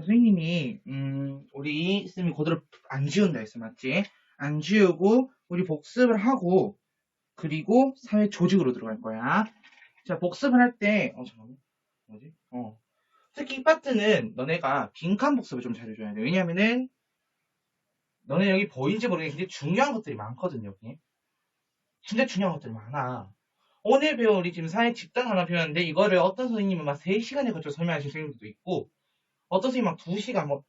선생님이 우리 쌤이 그대로 안 지운다 했어, 맞지? 안 지우고 우리 복습을 하고 그리고 사회 조직으로 들어갈 거야. 자, 복습을 할 때 잠깐만. 뭐지? 특히 이 파트는 너네가 빈칸 복습을 좀 잘해줘야 돼. 왜냐면은 너네 여기 보이는지 모르겠는데 중요한 것들이 많거든, 여기. 진짜 중요한 것들이 많아. 오늘 배운 우리 지금 사회 집단 하나 배웠는데 이거를 어떤 선생님은 막 3시간에 걸쳐 설명하신 선생님들도 있고 어떤 선생님 막 2시간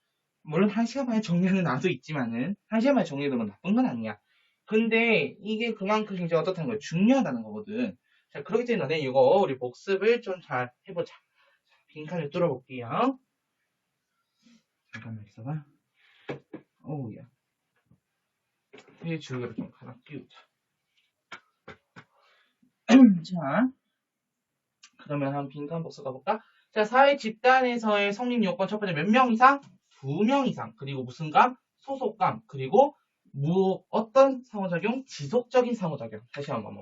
물론 1시간 만에 정리하는 나도 있지만은 1시간 만에 정리해도 뭐 나쁜 건 아니야. 근데 이게 그만큼 굉장히 어떻다는 거야. 중요하다는 거거든. 자, 그렇기 때문에 너네 이거 우리 복습을 좀 잘 해보자. 자, 빈칸을 뚫어볼게요. 잠깐만 있어봐. 어우야. 회 주기를 좀 갈아 끼우자. 자, 그러면 한번 빈칸 복습 가볼까? 자, 사회 집단에서의 성립 요건 첫 번째 몇 명 이상? 2명 이상. 그리고 무슨감? 소속감. 그리고 어떤 상호작용? 지속적인 상호작용. 다시 한번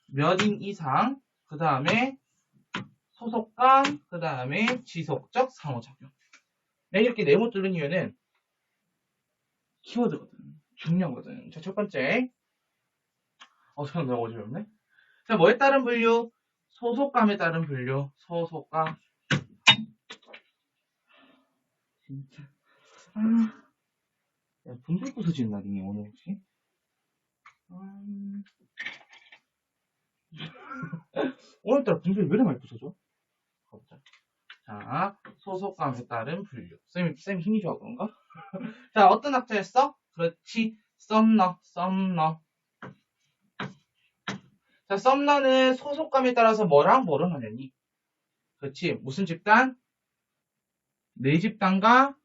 몇 인 이상. 그 다음에 소속감. 그 다음에 지속적 상호작용. 내가 이렇게 네모 뚫는 이유는 키워드거든. 중요하거든. 자, 첫 번째. 잠깐 내가 어지럽네. 자, 뭐에 따른 분류? 소속감에 따른 분류. 소속감. 진짜. 야, 분필 부서지는 날이니, 오늘 혹시? 오늘따라 분필 왜 이렇게 많이 부서져? 가보자. 자, 소속감에 따른 분류. 쌤 힘이 좋아 그런가? 자, 어떤 학자였어? 그렇지. 썸너. 자, 썸너는 소속감에 따라서 뭐랑 뭐를 하냐니? 그렇지. 무슨 집단? 내 집단과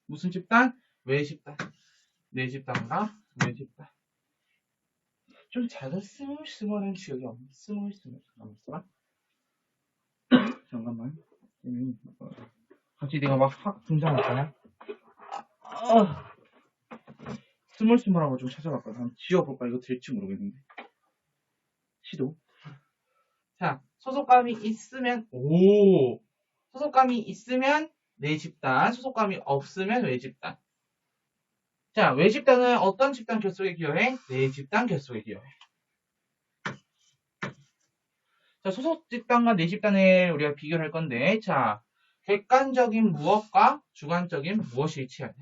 무슨 집단? 외 집단. 내 집단과 외 집단. 좀 작은 스물스물한 지역이 없네. 스물스물. 잠깐만. 갑자기 내가 막 확 등장했잖아. 스물스물한 거 좀 찾아봤거든. 한번 지워볼까? 이거 될지 모르겠는데. 시도. 자, 소속감이 있으면, 소속감이 있으면 내 집단, 소속감이 없으면 외 집단. 자, 외 집단은 어떤 집단 결속에 기여해? 내 집단 결속에 기여해. 자, 소속 집단과 내 집단을 우리가 비교를 할 건데, 자, 객관적인 무엇과 주관적인 무엇이 일치해야 돼?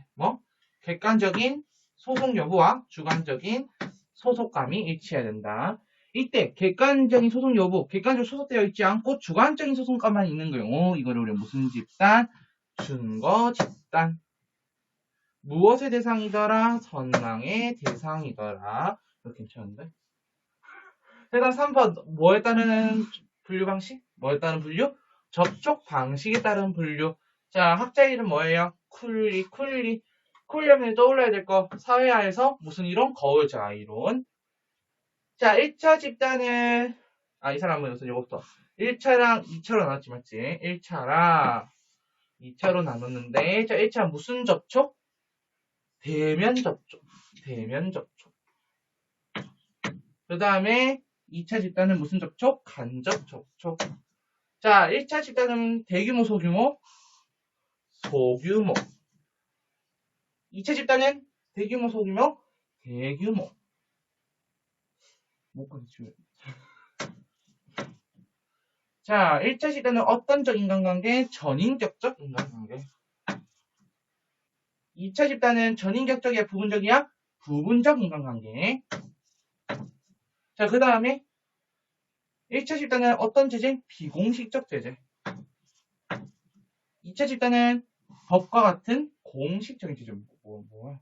객관적인 소속 여부와 주관적인 소속감이 일치해야 된다. 이때 객관적인 소속 여부, 객관적으로 소속되어 있지 않고 주관적인 소속감만 있는 거예요. 이거를 우리 무슨 집단? 준거 집단. 무엇의 대상이더라? 선망의 대상이더라. 이렇게 괜찮은데? 일단 3번 뭐에 따른 분류 방식? 뭐에 따른 분류? 접촉 방식에 따른 분류. 자, 학자 이름 뭐예요? 쿨리. 쿨리하면 떠올라야 될 거. 사회화에서 무슨 이론? 거울자 이론. 자, 1차 집단은 이 사람은 우선 이거부터 1차랑 2차로 나눴지 맞지? 1차랑 2차로 나눴는데 자, 1차 무슨 접촉? 대면 접촉. 그 다음에 2차 집단은 무슨 접촉? 간접 접촉. 자, 1차 집단은 대규모, 소규모? 소규모. 2차 집단은 대규모, 소규모? 대규모. 뭐까지 지워야 돼? 자, 1차 집단은 어떤적 인간관계? 전인격적 인간관계. 2차 집단은 전인격적이야? 부분적이야? 부분적 인간관계. 자, 그 다음에 1차 집단은 어떤 제재? 비공식적 제재. 2차 집단은 법과 같은 공식적인 제재. 뭐야?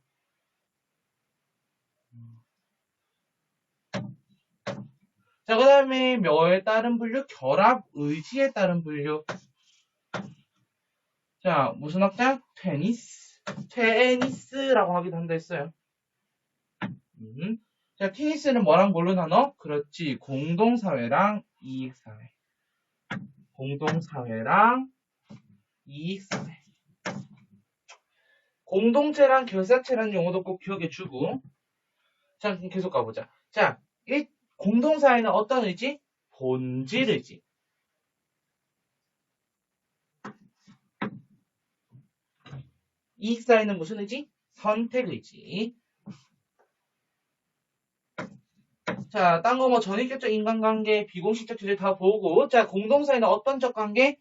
자, 그 다음에 뭐에 따른 분류? 결합 의지에 따른 분류. 자, 무슨 학자? 테니스라고 하기도 한다 했어요. 자, 테니스는 뭐랑 뭘로 나눠? 그렇지, 공동사회랑 이익사회. 공동사회랑 이익사회. 공동체랑 결사체라는 용어도 꼭 기억해주고. 자, 그럼 계속 가보자. 자, 공동사회는 어떤 의지? 본질 의지. 이익사회는 무슨 의지? 선택의지. 자, 딴 거 뭐 전위격적 인간관계, 비공식적 주제 다 보고. 자, 공동사회는 어떤 적 관계?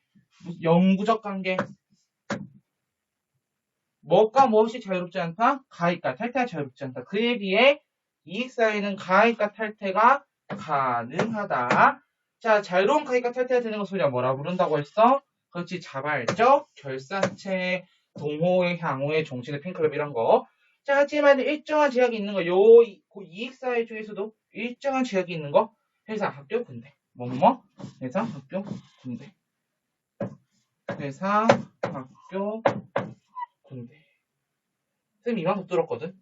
영구적 관계. 뭐가 무엇이 자유롭지 않다? 가입과 탈퇴가 자유롭지 않다. 그에 비해 이익사회는 가입과 탈퇴가 가능하다. 자, 자유로운 가입과 탈퇴가 되는 것을 우리가 뭐라 부른다고 했어? 그렇지, 자발적, 결사체, 동호회, 향호회, 종신회, 팬클럽 이런 거. 자, 하지만 일정한 제약이 있는 거, 이익사회 중에서도 일정한 제약이 있는 거, 회사, 학교, 군대. 뭐뭐? 회사, 학교, 군대. 회사, 학교, 군대. 쌤 이만큼 뚫었거든?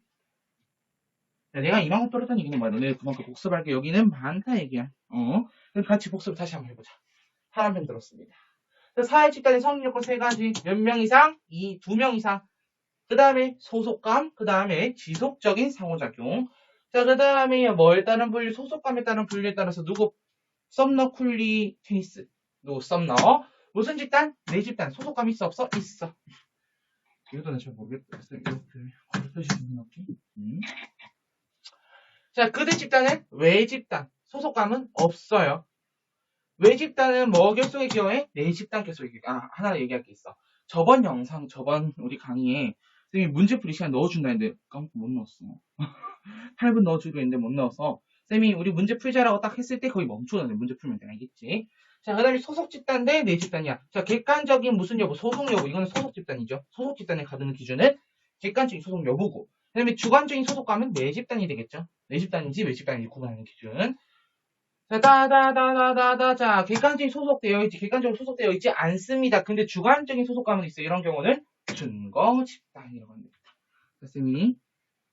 야, 내가 이만큼 뚫었다는 얘기는 뭐야? 너네 그만큼 복습할 게 여기는 많다 얘기야. 그럼 같이 복습 다시 한번 해보자. 한 편 들었습니다. 사회 집단의 성립 요건 세 가지. 몇 명 이상? 2명 이상. 그 다음에 소속감, 그 다음에 지속적인 상호작용. 자, 그 다음에 뭐에 따른 분류, 소속감에 따른 분류에 따라서 누구? 썸너, 쿨리, 테니스. 누구 썸너? 무슨 집단? 내 집단. 소속감 있어, 없어? 있어. 이것도 나 잘 모르겠다. 이렇게 표시되는 없지? 자, 그들 집단은 외집단. 소속감은 없어요. 외집단은 뭐 결속의 경우에? 내 집단 결속의 경우에. 하나 얘기할 게 있어. 저번 우리 강의에 선생님이 문제풀이 시간 넣어준다 했는데 까먹고 못 넣었어. 8분 넣어주기로 했는데 못 넣어서 쌤이 우리 문제 풀자라고 딱 했을 때 거의 멈추거든요. 문제 풀면 돼. 알겠지? 자, 그 다음에 소속 집단 대 내 집단이야. 자, 객관적인 무슨 여부, 소속 여부. 이거는 소속 집단이죠. 소속 집단에 가르는 기준은 객관적인 소속 여부고. 그 다음에 주관적인 소속감은 내 집단이 되겠죠. 내 집단인지 외 집단인지 구분하는 기준. 자, 자, 객관적인 소속되어 있지, 객관적으로 소속되어 있지 않습니다. 근데 주관적인 소속감은 있어요. 이런 경우는 증거 집단이라고 합니다. 쌤이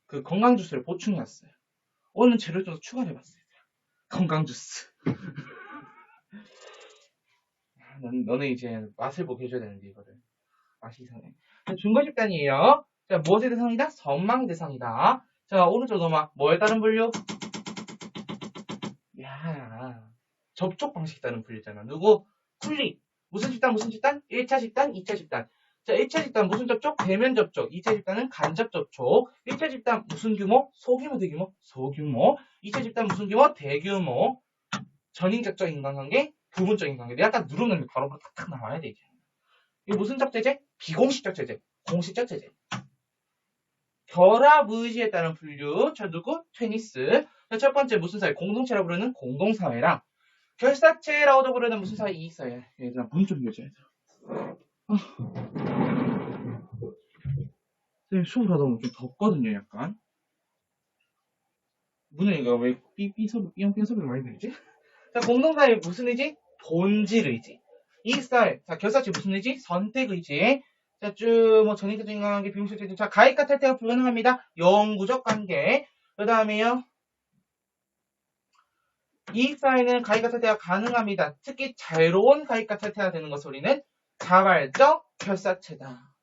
그 건강 주스를 보충해왔어요. 오늘 재료 좀 추가를 해봤어요. 건강 주스. 너는 이제 맛을 보게 해줘야 되는데 이거를. 맛이 이상해. 증거 집단이에요. 자, 무엇의 대상이다? 선망의 대상이다. 자, 오른쪽 넘어. 뭐에 따른 분류? 야, 접촉 방식 따른 분류잖아. 누구? 쿨리. 무슨 집단? 1차 집단, 2차 집단. 자, 1차 집단 무슨 접촉? 대면 접촉. 2차 집단은 간접 접촉. 1차 집단 무슨 규모? 소규모, 대규모? 소규모. 2차 집단 무슨 규모? 대규모. 전인격적 인간관계, 부분적인 관계. 내가 딱 누르면 바로 탁탁 나와야 돼, 이제. 이거 무슨 적 제재? 비공식적 제재. 공식적 제재. 결합 의지에 따른 분류. 자, 누구? 테니스. 자, 첫 번째 무슨 사회? 공동체라고 부르는 공동사회랑 결사체라고도 부르는 무슨 사회? 이익사회. 얘들아, 문 좀 열자, 얘들아. 선생님, 수업을 하다 보면 좀 덥거든요, 약간. 문은 이거 왜 삐삐 소리가 많이 들리지? 자, 공동사회 무슨 의지? 본질 의지. 이익사회. 자, 결사체 무슨 의지? 선택 의지. 자, 쭉, 전인격적인 관계, 비공식적 관계. 자, 가입과 탈퇴가 불가능합니다. 영구적 관계. 그 다음에요. 이익사회는 가입과 탈퇴가 가능합니다. 특히 자유로운 가입과 탈퇴가 되는 것을 우리는 자발적 결사체다.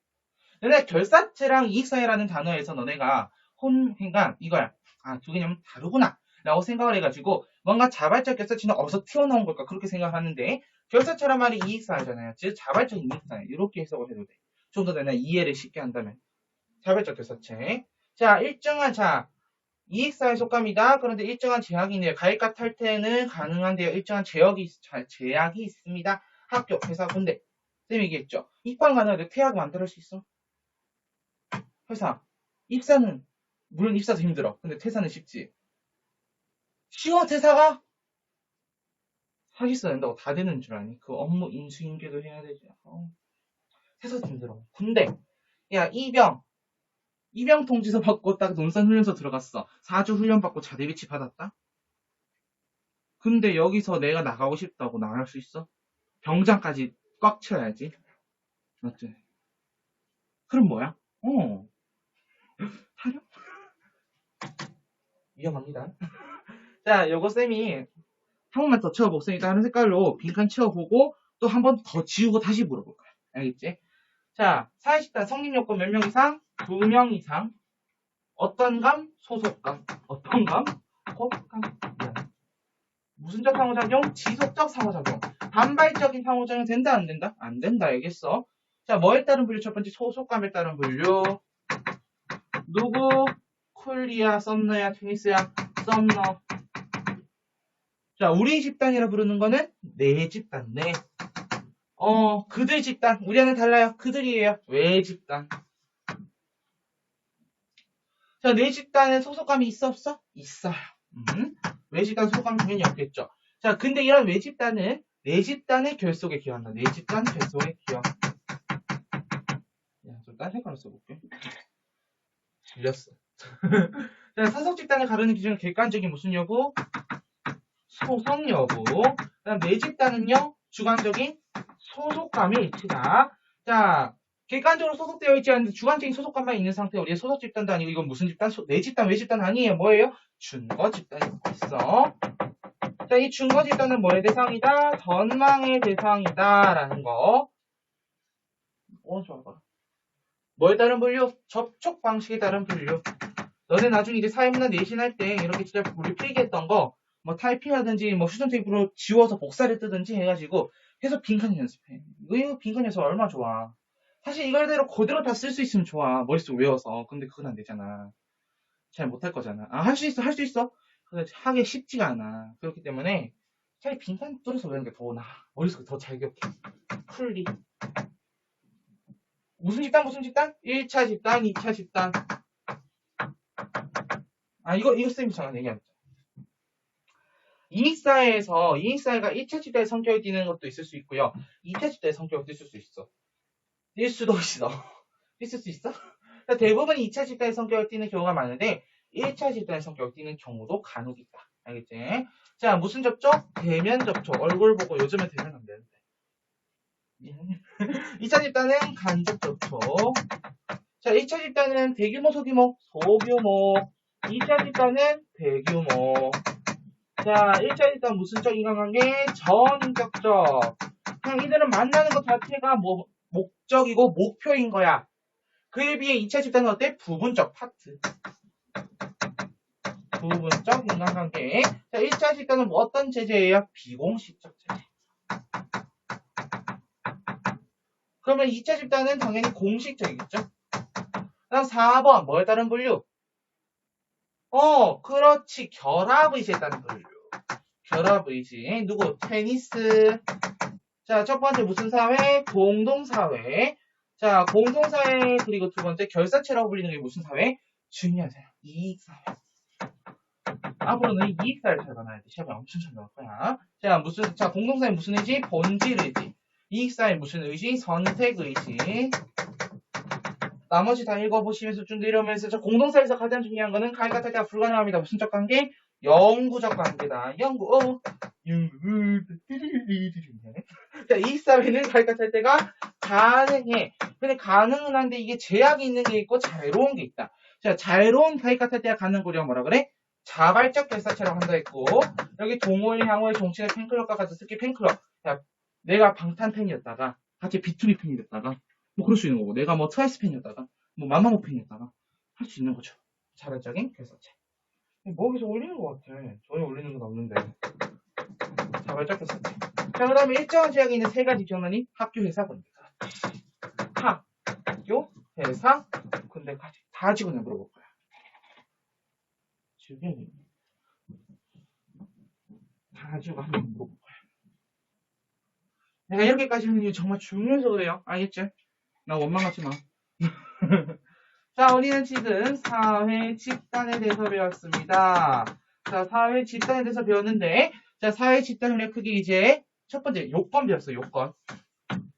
근데 결사체랑 이익사회라는 단어에서 너네가 그러니까 이거야. 두 개념은 다르구나. 라고 생각을 해가지고 뭔가 자발적 결사체는 어디서 튀어나온 걸까 그렇게 생각하는데 결사체란 말이 이익사회잖아요. 즉 자발적인 이익사회 이렇게 해석을 해도 돼. 좀 더 내가 이해를 쉽게 한다면 자발적 결사체. 자, 일정한 이익사회 속감이다. 그런데 일정한 제약이 있네요. 가입과 탈퇴는 가능한데요. 일정한 제약이 있습니다. 학교, 회사, 군대. 쌤이 얘기했죠. 입학 가능한데 퇴학 만들어 수 있어? 회사. 입사는 물론 입사도 힘들어. 근데 퇴사는 쉽지. 쉬워 퇴사가? 사기써 낸다고 다 되는 줄 아니? 그 업무 인수인계도 해야 되지. 퇴사도 힘들어. 군대. 야, 이병 통지서 받고 딱 논산훈련소 들어갔어. 4주 훈련 받고 자대 배치 받았다? 근데 여기서 내가 나가고 싶다고 나갈 수 있어? 병장까지 꽉 채워야지. 맞지? 그럼 뭐야? 타령? 위험합니다. 자, 요거 쌤이 한 번만 더 채워보고 쌤이 다른 색깔로 빈칸 채워보고 또 한 번 더 지우고 다시 물어볼 거야. 알겠지? 자, 사회집단 성립요건 몇 명 이상? 2명 이상. 어떤 감? 소속감. 어떤 감? 소속감. 무슨적 상호작용? 지속적 상호작용. 반발적인 상호작용 된다 안 된다? 안 된다 알겠어? 자, 뭐에 따른 분류? 첫 번째 소속감에 따른 분류. 누구? 쿨리야, 썸너야, 테니스야, 썸너. 자, 우리 집단이라 부르는 거는 내 집단, 네. 그들 집단. 우리와는 달라요. 그들이에요. 왜 집단? 자, 내 집단에 소속감이 있어, 없어? 있어요. 왜 집단 소속감 당연히 없겠죠. 자, 근데 이런 왜 집단은 내 집단의 결속에 기여한다. 내 집단 결속에 기여. 야, 좀 딴 색깔로 써볼게. 질렸어. 자, 사석 집단을 가르는 기준은 객관적인 무슨 여부? 소속 여부. 그다음 내 집단은요, 주관적인 소속감의 일치다. 자, 객관적으로 소속되어 있지 않는데 주관적인 소속감만 있는 상태. 우리의 소속 집단도 아니고 이건 무슨 집단? 내 집단, 외 집단 아니에요. 뭐예요? 준거 집단이 있어. 자, 이 준거 집단은 뭐의 대상이다? 전망의 대상이다라는 거. 좋아. 뭐에 따른 분류? 접촉 방식에 따른 분류. 너네 나중에 이제 사회문화 내신할 때 이렇게 진짜 우리 필기했던 거, 뭐 타이핑하든지 뭐 수전 테이프로 지워서 복사를 뜨든지 해가지고 계속 빈칸 연습해. 이거 빈칸 연습 얼마나 좋아. 사실 이걸대로 그대로 다 쓸 수 있으면 좋아. 머릿속 외워서. 근데 그건 안 되잖아. 잘 못할 거잖아. 할 수 있어. 근데 하기 쉽지가 않아. 그렇기 때문에 차라리 빈칸 뚫어서 외우는 게 더 나아. 머릿속에 더 잘 기억해. 풀리. 무슨 집단? 1차 집단, 2차 집단. 이거 쌤이 잠깐 얘기하자. 이익사회가 1차 집단의 성격을 띠는 것도 있을 수 있고요. 2차 집단의 성격을 띠을 수 있어. 뛸 수도 있어. 있을 수 있어? 대부분 2차 집단의 성격을 띠는 경우가 많은데 1차 집단의 성격을 띠는 경우도 간혹 있다. 알겠지? 자, 무슨 접촉? 대면 접촉. 얼굴 보고 요즘은 대면 안 되는데. 2차 집단은 간접 접촉. 자, 1차 집단은 대규모, 소규모. 2차 집단은 대규모. 자, 1차 집단 무슨 적 인간관계? 전인격적. 그냥 이들은 만나는 것 자체가 목적이고 목표인 거야. 그에 비해 2차 집단은 어때? 부분적 파트. 부분적 인간관계. 자, 1차 집단은 뭐 어떤 체제예요? 비공식적 체제. 그러면 2차 집단은 당연히 공식적이겠죠? 그다음 4번 뭐에 따른 분류? 그렇지. 결합의지에 따른 분류. 결합의지. 누구? 테니스. 자, 첫 번째 무슨 사회? 공동사회. 자, 공동사회 그리고 두 번째 결사체라고 불리는 게 무슨 사회? 중요한 사회. 이익사회. 앞으로는 이익사회를 잘 봐놔야 돼. 시험에 엄청 잘 나올 거야. 자, 공동사회 무슨 의지? 본질의지. 이익사회 무슨 의지? 선택의지. 나머지 다 읽어보시면서 쭉 내려오면서 저 공동사회에서 가장 중요한 거는 가위가탈때가 불가능합니다. 무슨 적 관계? 영구적 관계다. 자, 이익사회는 가위가탈때가 가능해. 근데 가능은 한데 이게 제약이 있는 게 있고 자유로운 게 있다. 자, 자유로운 가위가탈때가 가능한 거리가 뭐라 그래? 자발적 결사체라고 한다 했고, 여기 동호회, 향호회, 종친회, 팬클럽과 같은 특히 팬클럽. 야, 내가 방탄 팬이었다가 같이 B2B 팬이 됐다가 뭐 그럴 수 있는 거고, 내가 뭐 트와이스 팬이었다가 뭐 마마무 팬이었다가 할 수 있는 거죠. 자발적인 결사체. 뭐 계속 올리는 것 같아. 전혀 올리는 건 없는데. 자발적 결사체. 자, 그 다음에 일정한 제약이 있는 세 가지 기억나니? 학교, 회사, 군대. 학교, 회사, 군대까지 다 지고 내가 물어볼 거야. 지금 다 지고 한번 물어볼 거야. 내가 이렇게까지 하는 게 정말 중요해서 그래요. 알겠지? 나 원망 갖지 마. 자, 우리는 지금 사회 집단에 대해서 배웠습니다. 자, 사회 집단에 대해서 배웠는데, 자, 사회 집단의 크기 이제 첫 번째 요건 배웠어요. 요건.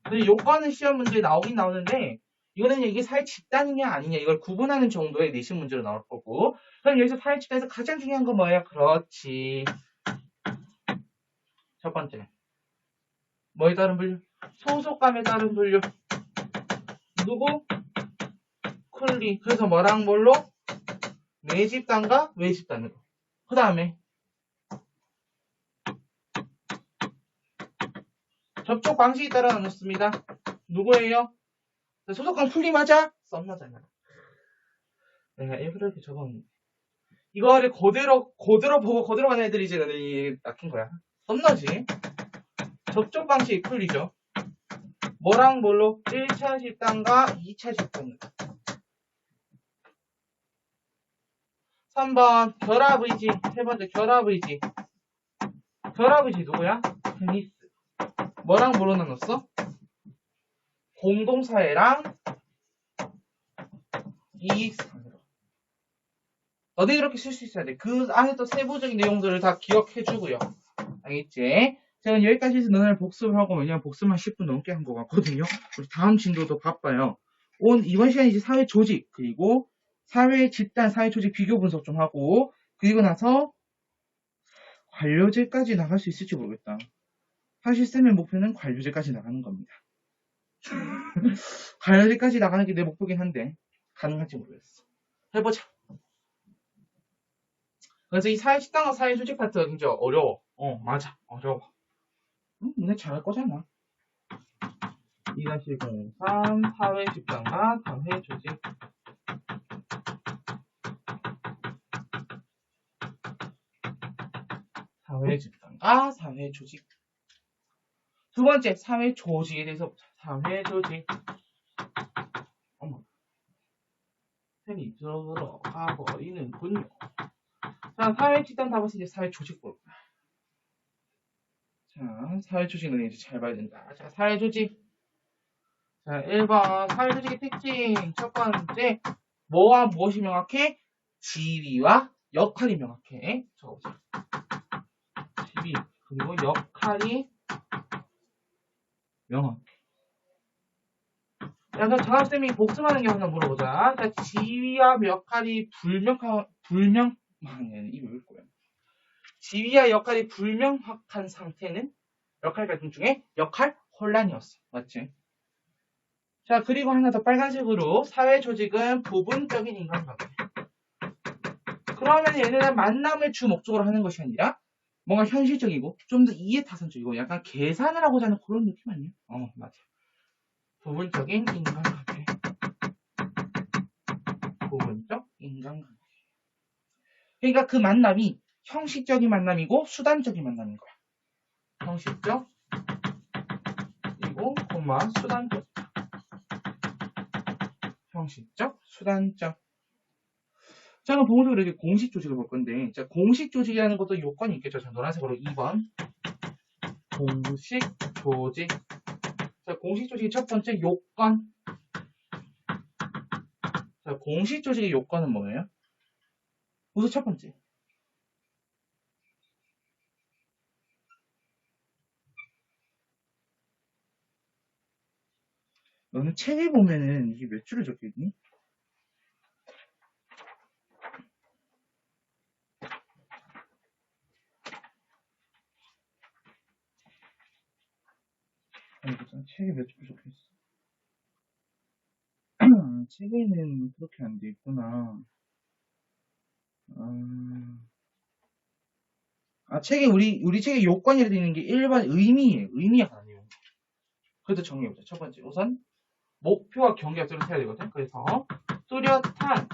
근데 요건은 시험 문제에 나오긴 나오는데, 이거는 이게 사회 집단이냐 아니냐 이걸 구분하는 정도의 내신 문제로 나올 거고, 그럼 여기서 사회 집단에서 가장 중요한 건 뭐예요? 그렇지. 첫 번째. 뭐에 따른 분류? 소속감에 따른 분류. 누구? 쿨리. 그래서 뭐랑 뭘로? 내 집단과 외 집단으로. 그 다음에 접촉 방식에 따라 나눴습니다. 누구예요? 소속감 쿨리 맞아? 썸너잖아. 내가 일부러 이렇게 적었는데. 이거를 그대로 보고 그대로 가는 애들이 이제 낚인 거야. 썸너지. 접촉 방식이 쿨리죠. 뭐랑 뭘로? 1차 집단과 2차 집단으로. 3번 결합의지. 세 번째 결합의지. 결합의지 누구야? 테니스. 뭐랑 뭐로 나눴어? 공동사회랑 이익사회로. 너네 이렇게 쓸 수 있어야 돼. 그 안에 또 세부적인 내용들을 다 기억해주고요. 알겠지? 제가 여기까지 해서 너네를 복습을 하고, 왜냐면 복습만 10분 넘게 한 것 같거든요. 우리 다음 진도도 바빠요. 이번 시간에 이제 사회 조직, 그리고 사회 집단, 사회 조직 비교 분석 좀 하고, 그리고 나서 관료제까지 나갈 수 있을지 모르겠다. 사실 쌤의 목표는 관료제까지 나가는 겁니다. 관료제까지 나가는 게 내 목표긴 한데, 가능할지 모르겠어. 해보자. 그래서 이 사회 집단과 사회 조직 파트가 굉장히 어려워. 맞아. 어려워. 너네 잘할 거잖아. 2-03 사회 집단과 사회 조직. 사회 집단과 사회 조직. 두 번째, 사회 조직에 대해서 보자. 사회 조직. 어머. 펜이 들어가 버리는군요. 자, 사회 집단 다 봤으니 이제 사회 조직 볼 거야. 자, 사회 조직은 이제 잘 봐야 된다. 자, 사회 조직. 자, 1번. 사회 조직의 특징. 첫 번째. 뭐와 무엇이 명확해? 지위와 역할이 명확해. 적어보자. 지위, 그리고 역할이 명확해. 야, 그럼 장학쌤이 복습하는 게 하나 물어보자. 자, 지위와 역할이 이거 왜 거야? 지위와 역할이 불명확한 상태는 역할 갈등 중에 역할 혼란이었어. 맞지? 자, 그리고 하나 더 빨간색으로 사회 조직은 부분적인 인간관계. 그러면 얘네는 만남을 주 목적으로 하는 것이 아니라 뭔가 현실적이고 좀 더 이해타산적이고 약간 계산을 하고자 하는 그런 느낌 아니야? 맞아. 부분적인 인간관계. 부분적 인간관계. 그러니까 그 만남이 형식적인 만남이고 수단적인 만남인 거야. 형식적 그리고 수단적. 형식적, 수단적. 자, 그럼 본격적으로 이렇게 공식 조직을 볼 건데, 자, 공식 조직이라는 것도 요건이 있겠죠. 자, 노란색으로 2번. 공식 조직. 자, 공식 조직의 첫 번째 요건. 자, 공식 조직의 요건은 뭐예요? 우선 첫 번째. 너는 책에 보면은 이게 몇 줄을 적혀있니? 아니, 책에 몇 줄 적혀있어? 책에는 그렇게 안 돼 있구나. 책에 우리 책에 요건이라 되어 있는 게 1번 의미예요. 의미가 아니에요. 그래도 정리해보자. 첫 번째, 우선 목표와 경계가 뚜렷해야 되거든. 그래서 뚜렷한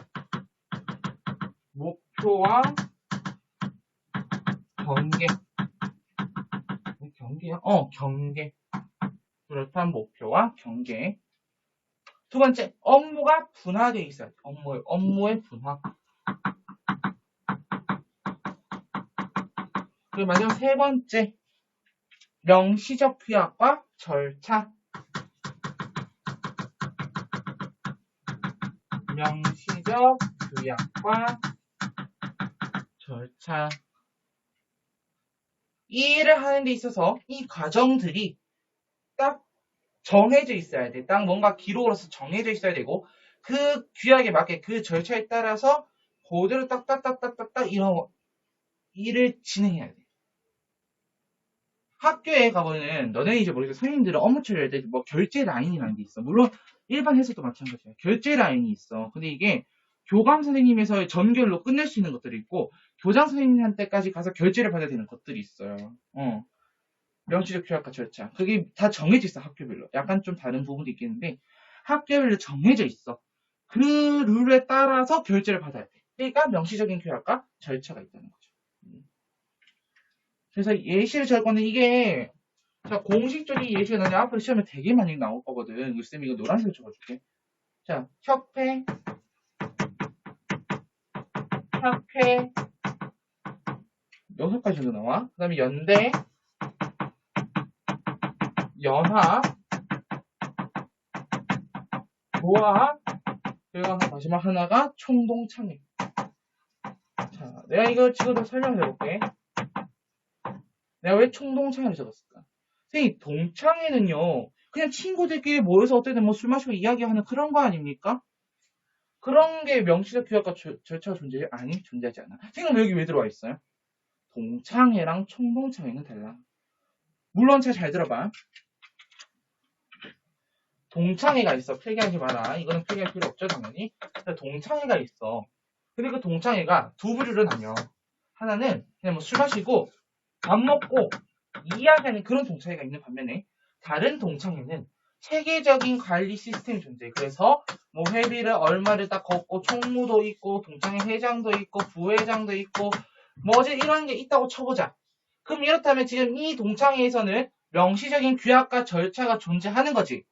목표와 경계. 경계야? 경계. 뚜렷한 목표와 경계. 두 번째, 업무가 분화되어 있어야 돼. 업무의 분화. 그리고 마지막 세 번째, 명시적 규약과 절차. 명시적 규약과 절차. 이 일을 하는 데 있어서 이 과정들이 딱 정해져 있어야 돼. 딱 뭔가 기록으로서 정해져 있어야 되고 그 규약에 맞게 그 절차에 따라서 그대로 딱딱딱딱딱딱 이런 일을 진행해야 돼. 학교에 가보면 너네 이제 모르겠어. 선생님들은 업무 처리할 때 뭐 결제 라인이라는 게 있어. 물론 일반 회사도 마찬가지야. 결제 라인이 있어. 근데 이게 교감 선생님에서의 전결로 끝낼 수 있는 것들이 있고 교장 선생님한테까지 가서 결제를 받아야 되는 것들이 있어요. 명시적 규약과 절차. 그게 다 정해져 있어, 학교별로. 약간 좀 다른 부분도 있겠는데 학교별로 정해져 있어. 그 룰에 따라서 결제를 받아야 돼. 그러니까 명시적인 규약과 절차가 있다는 거죠. 그래서 예시를 절 건데 이게 자, 공식 조직 예시가 나중에 앞으로 시험에 되게 많이 나올 거거든. 쌤이 이거 노란색으로 적어줄게. 자, 협회, 여섯 가지 정도 나와. 그 다음에 연대, 연합, 조합, 그리고 마지막 하나가 총동창회. 자, 내가 이거 지금도 설명해 볼게. 내가 왜 총동창회를 적었을까? 선생님, 동창회는요, 그냥 친구들끼리 모여서 어쨌든 뭐 술 마시고 이야기하는 그런 거 아닙니까? 그런 게 명시적 규약과 절차가 존재해요? 아니, 존재하지 않아. 선생님, 여기 왜 들어와 있어요? 동창회랑 총동창회는 달라. 물론 잘 들어봐. 동창회가 있어. 필기하지 마라. 이거는 필기할 필요 없죠, 당연히. 동창회가 있어. 근데 그 동창회가 두 부류로 나뉘어. 하나는 그냥 뭐 술 마시고 밥 먹고 이야기하는 그런 동창회가 있는 반면에 다른 동창회는 체계적인 관리 시스템이 존재해. 그래서 뭐 회비를 얼마를 딱 걷고 총무도 있고 동창회 회장도 있고 부회장도 있고 뭐 어제 이런 게 있다고 쳐보자. 그럼 이렇다면 지금 이 동창회에서는 명시적인 규약과 절차가 존재하는 거지.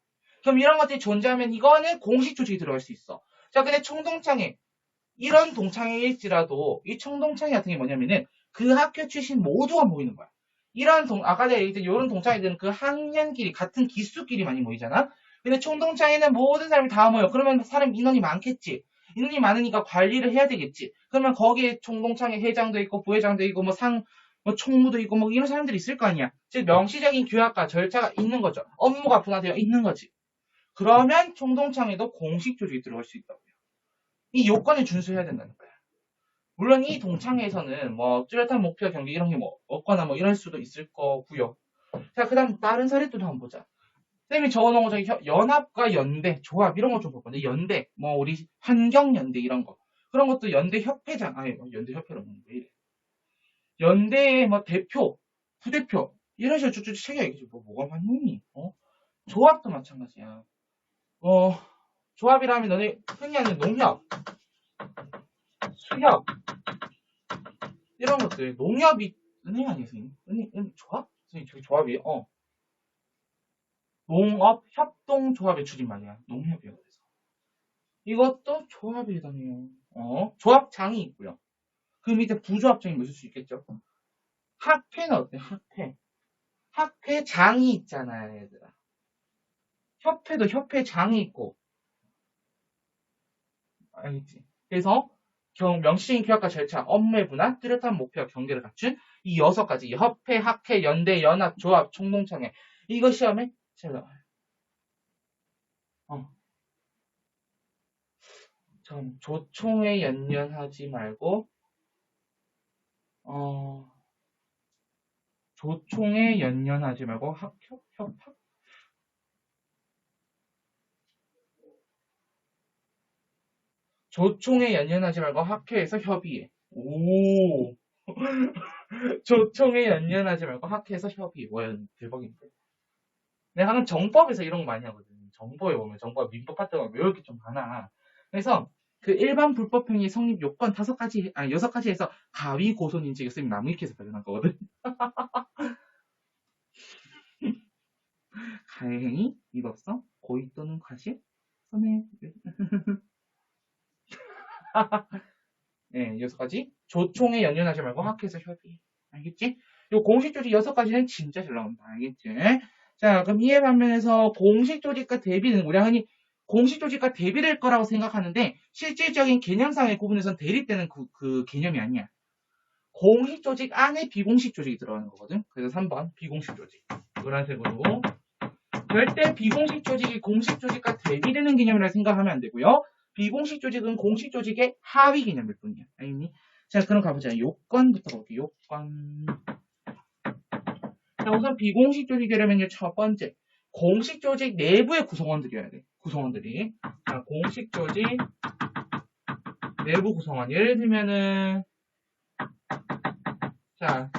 그럼 이런 것들이 존재하면 이거는 공식 조직이 들어갈 수 있어. 자, 근데 총동창회 이런 동창회일지라도 이 총동창회 같은 게 뭐냐면은 그 학교 출신 모두가 모이는 거야. 이런 아까 내가 얘기했던 이런 동창회들은 그 학년끼리 같은 기수끼리 많이 모이잖아. 근데 총동창회는 모든 사람이 다 모여. 그러면 사람 인원이 많겠지. 인원이 많으니까 관리를 해야 되겠지. 그러면 거기에 총동창회 회장도 있고 부회장도 있고 뭐 총무도 있고 뭐 이런 사람들이 있을 거 아니야. 즉 명시적인 규약과 절차가 있는 거죠. 업무가 분화되어 있는 거지. 그러면 총동창회도 공식 조직이 들어갈 수 있다고요. 이 요건을 준수해야 된다는 거야. 물론 이 동창회에서는 뭐 뚜렷한 목표 경기 이런 게 뭐 없거나 뭐 이럴 수도 있을 거고요. 자, 그다음 다른 사례도 한번 보자. 쌤이 적어놓은 거 저기 연합과 연대, 조합 이런 거 좀 볼 건데 연대, 뭐 우리 환경연대 이런 거 그런 것도 연대 협회장, 아니 연대 협회라는 왜 이래? 연대의 뭐 대표, 부대표 이런 식으로 쭉쭉 챙겨야겠지. 뭐가 많니? 조합도 마찬가지야. 조합이라면 너네 흔히 하는 농협, 수협 이런 것들 농협이 은행 아니에요, 선생님? 은행 조합? 선생님 저기 조합이에요? 농업 협동조합의 줄임 말이야. 농협이요. 그래서 이것도 조합에 해당해요. 조합장이 있고요. 그 밑에 부조합장이 뭐 있을 수 있겠죠. 학회는 어때? 학회장이 있잖아요, 얘들아. 협회도 협회장이 있고 알겠지? 그래서 명시적인 규약과 절차, 업무의 분할, 뚜렷한 목표와 경계를 갖춘 이 6가지 협회, 학회, 연대, 연합, 조합, 총동창회 이거 시험에 잘 나와요. 전 조총에 연연하지 말고 조총에 연연하지 말고 협학? 조총에 연연하지 말고 학회에서 협의해. 오. 조총에 연연하지 말고 학회에서 협의해. 와, 대박인데. 내가 항상 정법에서 이런 거 많이 하거든. 정법에 보면 정법 민법 같은 거 외울 게 좀 많아. 그래서 그 일반 불법행위 성립 요건 5가지, 아니 6가지에서 가위 고소인지 이거 쌤이 나무위키에서 발견한 거거든. 가해행위, 위법성, 고의 또는 과실, 손해. 네, 6가지. 조총에 연연하지 말고 학회에서 협의. 알겠지? 요 공식 조직 6가지는 진짜 잘 나온다. 알겠지? 자, 그럼 이에 반면에서 공식 조직과 대비는 우리가 흔히 공식 조직과 대비될 거라고 생각하는데 실질적인 개념상의 구분에서는 대립되는 그 개념이 아니야. 공식 조직 안에 비공식 조직이 들어가는 거거든. 그래서 3번 비공식 조직. 노란색으로. 절대 비공식 조직이 공식 조직과 대비되는 개념이라 생각하면 안 되고요. 비공식 조직은 공식 조직의 하위 개념일 뿐이야. 알겠니? 자, 그럼 가보자. 요건부터 볼게요. 요건. 자, 우선 비공식 조직이라면요. 첫 번째. 공식 조직 내부의 구성원들이어야 돼. 구성원들이. 자, 공식 조직 내부 구성원. 예를 들면은, 자,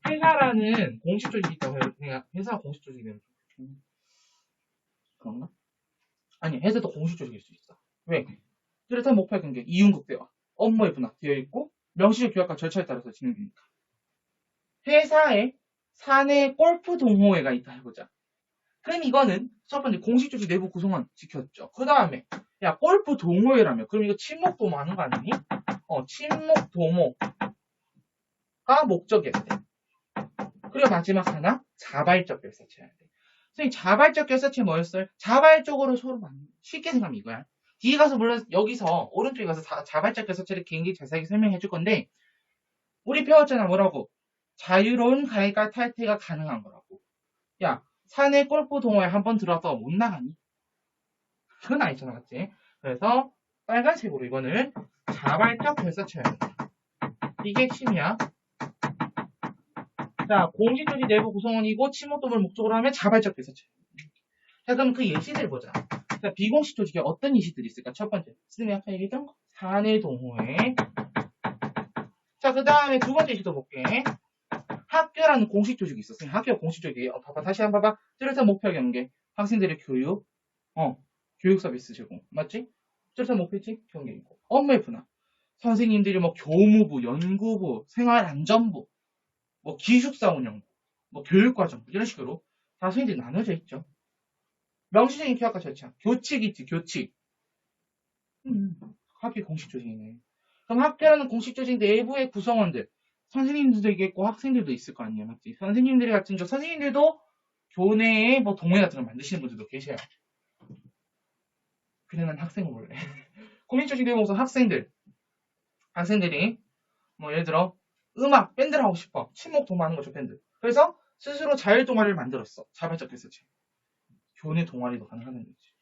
회사라는 공식 조직이 있다고 해요. 그냥 회사가 공식 조직이면 그런가? 아니, 회사도 공식 조직일 수 있어. 왜? 뚜렷한 목표 경계, 이윤극대화, 업무의 분화 되어 있고 명시적 규약과 절차에 따라서 진행되니까. 회사에 사내 골프 동호회가 있다 해보자. 그럼 이거는 첫 번째 공식 조직 내부 구성원 지켰죠. 그 다음에 야 골프 동호회라며 그럼 이거 친목 도모 하는 거 아니니? 친목 도모가 목적이어야 돼. 그리고 마지막 하나 자발적 결사체해야 돼. 선생님 자발적 결사체 뭐였어요? 자발적으로 서로 쉽게 생각하면 이거야. 뒤에 가서 물론 여기서 오른쪽에 가서 자발적 결사체를 굉장히 자세하게 설명해 줄 건데 우리 배웠잖아 뭐라고? 자유로운 가입과 탈퇴가 가능한 거라고. 야 사내 골프 동호회 한번 들어와서 못 나가니? 그건 아니잖아 맞지? 그래서 빨간색으로 이거는 자발적 결사체야 돼. 이게 핵심이야. 자, 공식 조직 내부 구성원이고 침묵도를 목적으로 하면 자발적 결사체. 자, 그럼 그 예시들 보자. 자, 비공식 조직에 어떤 예시들이 있을까? 첫 번째, 선생님이 아까 얘기했던 거. 사내 동호회. 자, 그 다음에 두 번째 예시도 볼게. 학교라는 공식 조직이 있어. 선생님, 학교 공식 조직이 봐봐. 다시 한번 봐봐. 뚜렷한 목표 경계. 학생들의 교육. 교육 서비스 제공. 맞지? 뚜렷한 목표지? 경계이고. 업무의 분화. 선생님들이 뭐 교무부, 연구부, 생활안전부, 뭐 기숙사 운영, 뭐 교육과정 이런 식으로 다 선생님들이 나눠져 있죠. 명시적인 교학과 절차, 교칙이 있지, 교칙. 학교 공식 조직이네. 그럼 학교라는 공식 조직 내부의 구성원들, 선생님들도 있겠고 학생들도 있을 거 아니에요, 맞지? 선생님들이 같은 경우 선생님들도 교내에 뭐 동호회 같은 걸 만드시는 분들도 계셔요. 그래 난 학생을 몰래. 공식 조직 내부 구성 학생들이 뭐 예를 들어 음악, 밴드를 하고 싶어. 친목 동호하는 거죠, 밴드. 그래서 스스로 자율 동아리를 만들었어. 자발적 결사체. 교내 동아리도 가능하는 거지.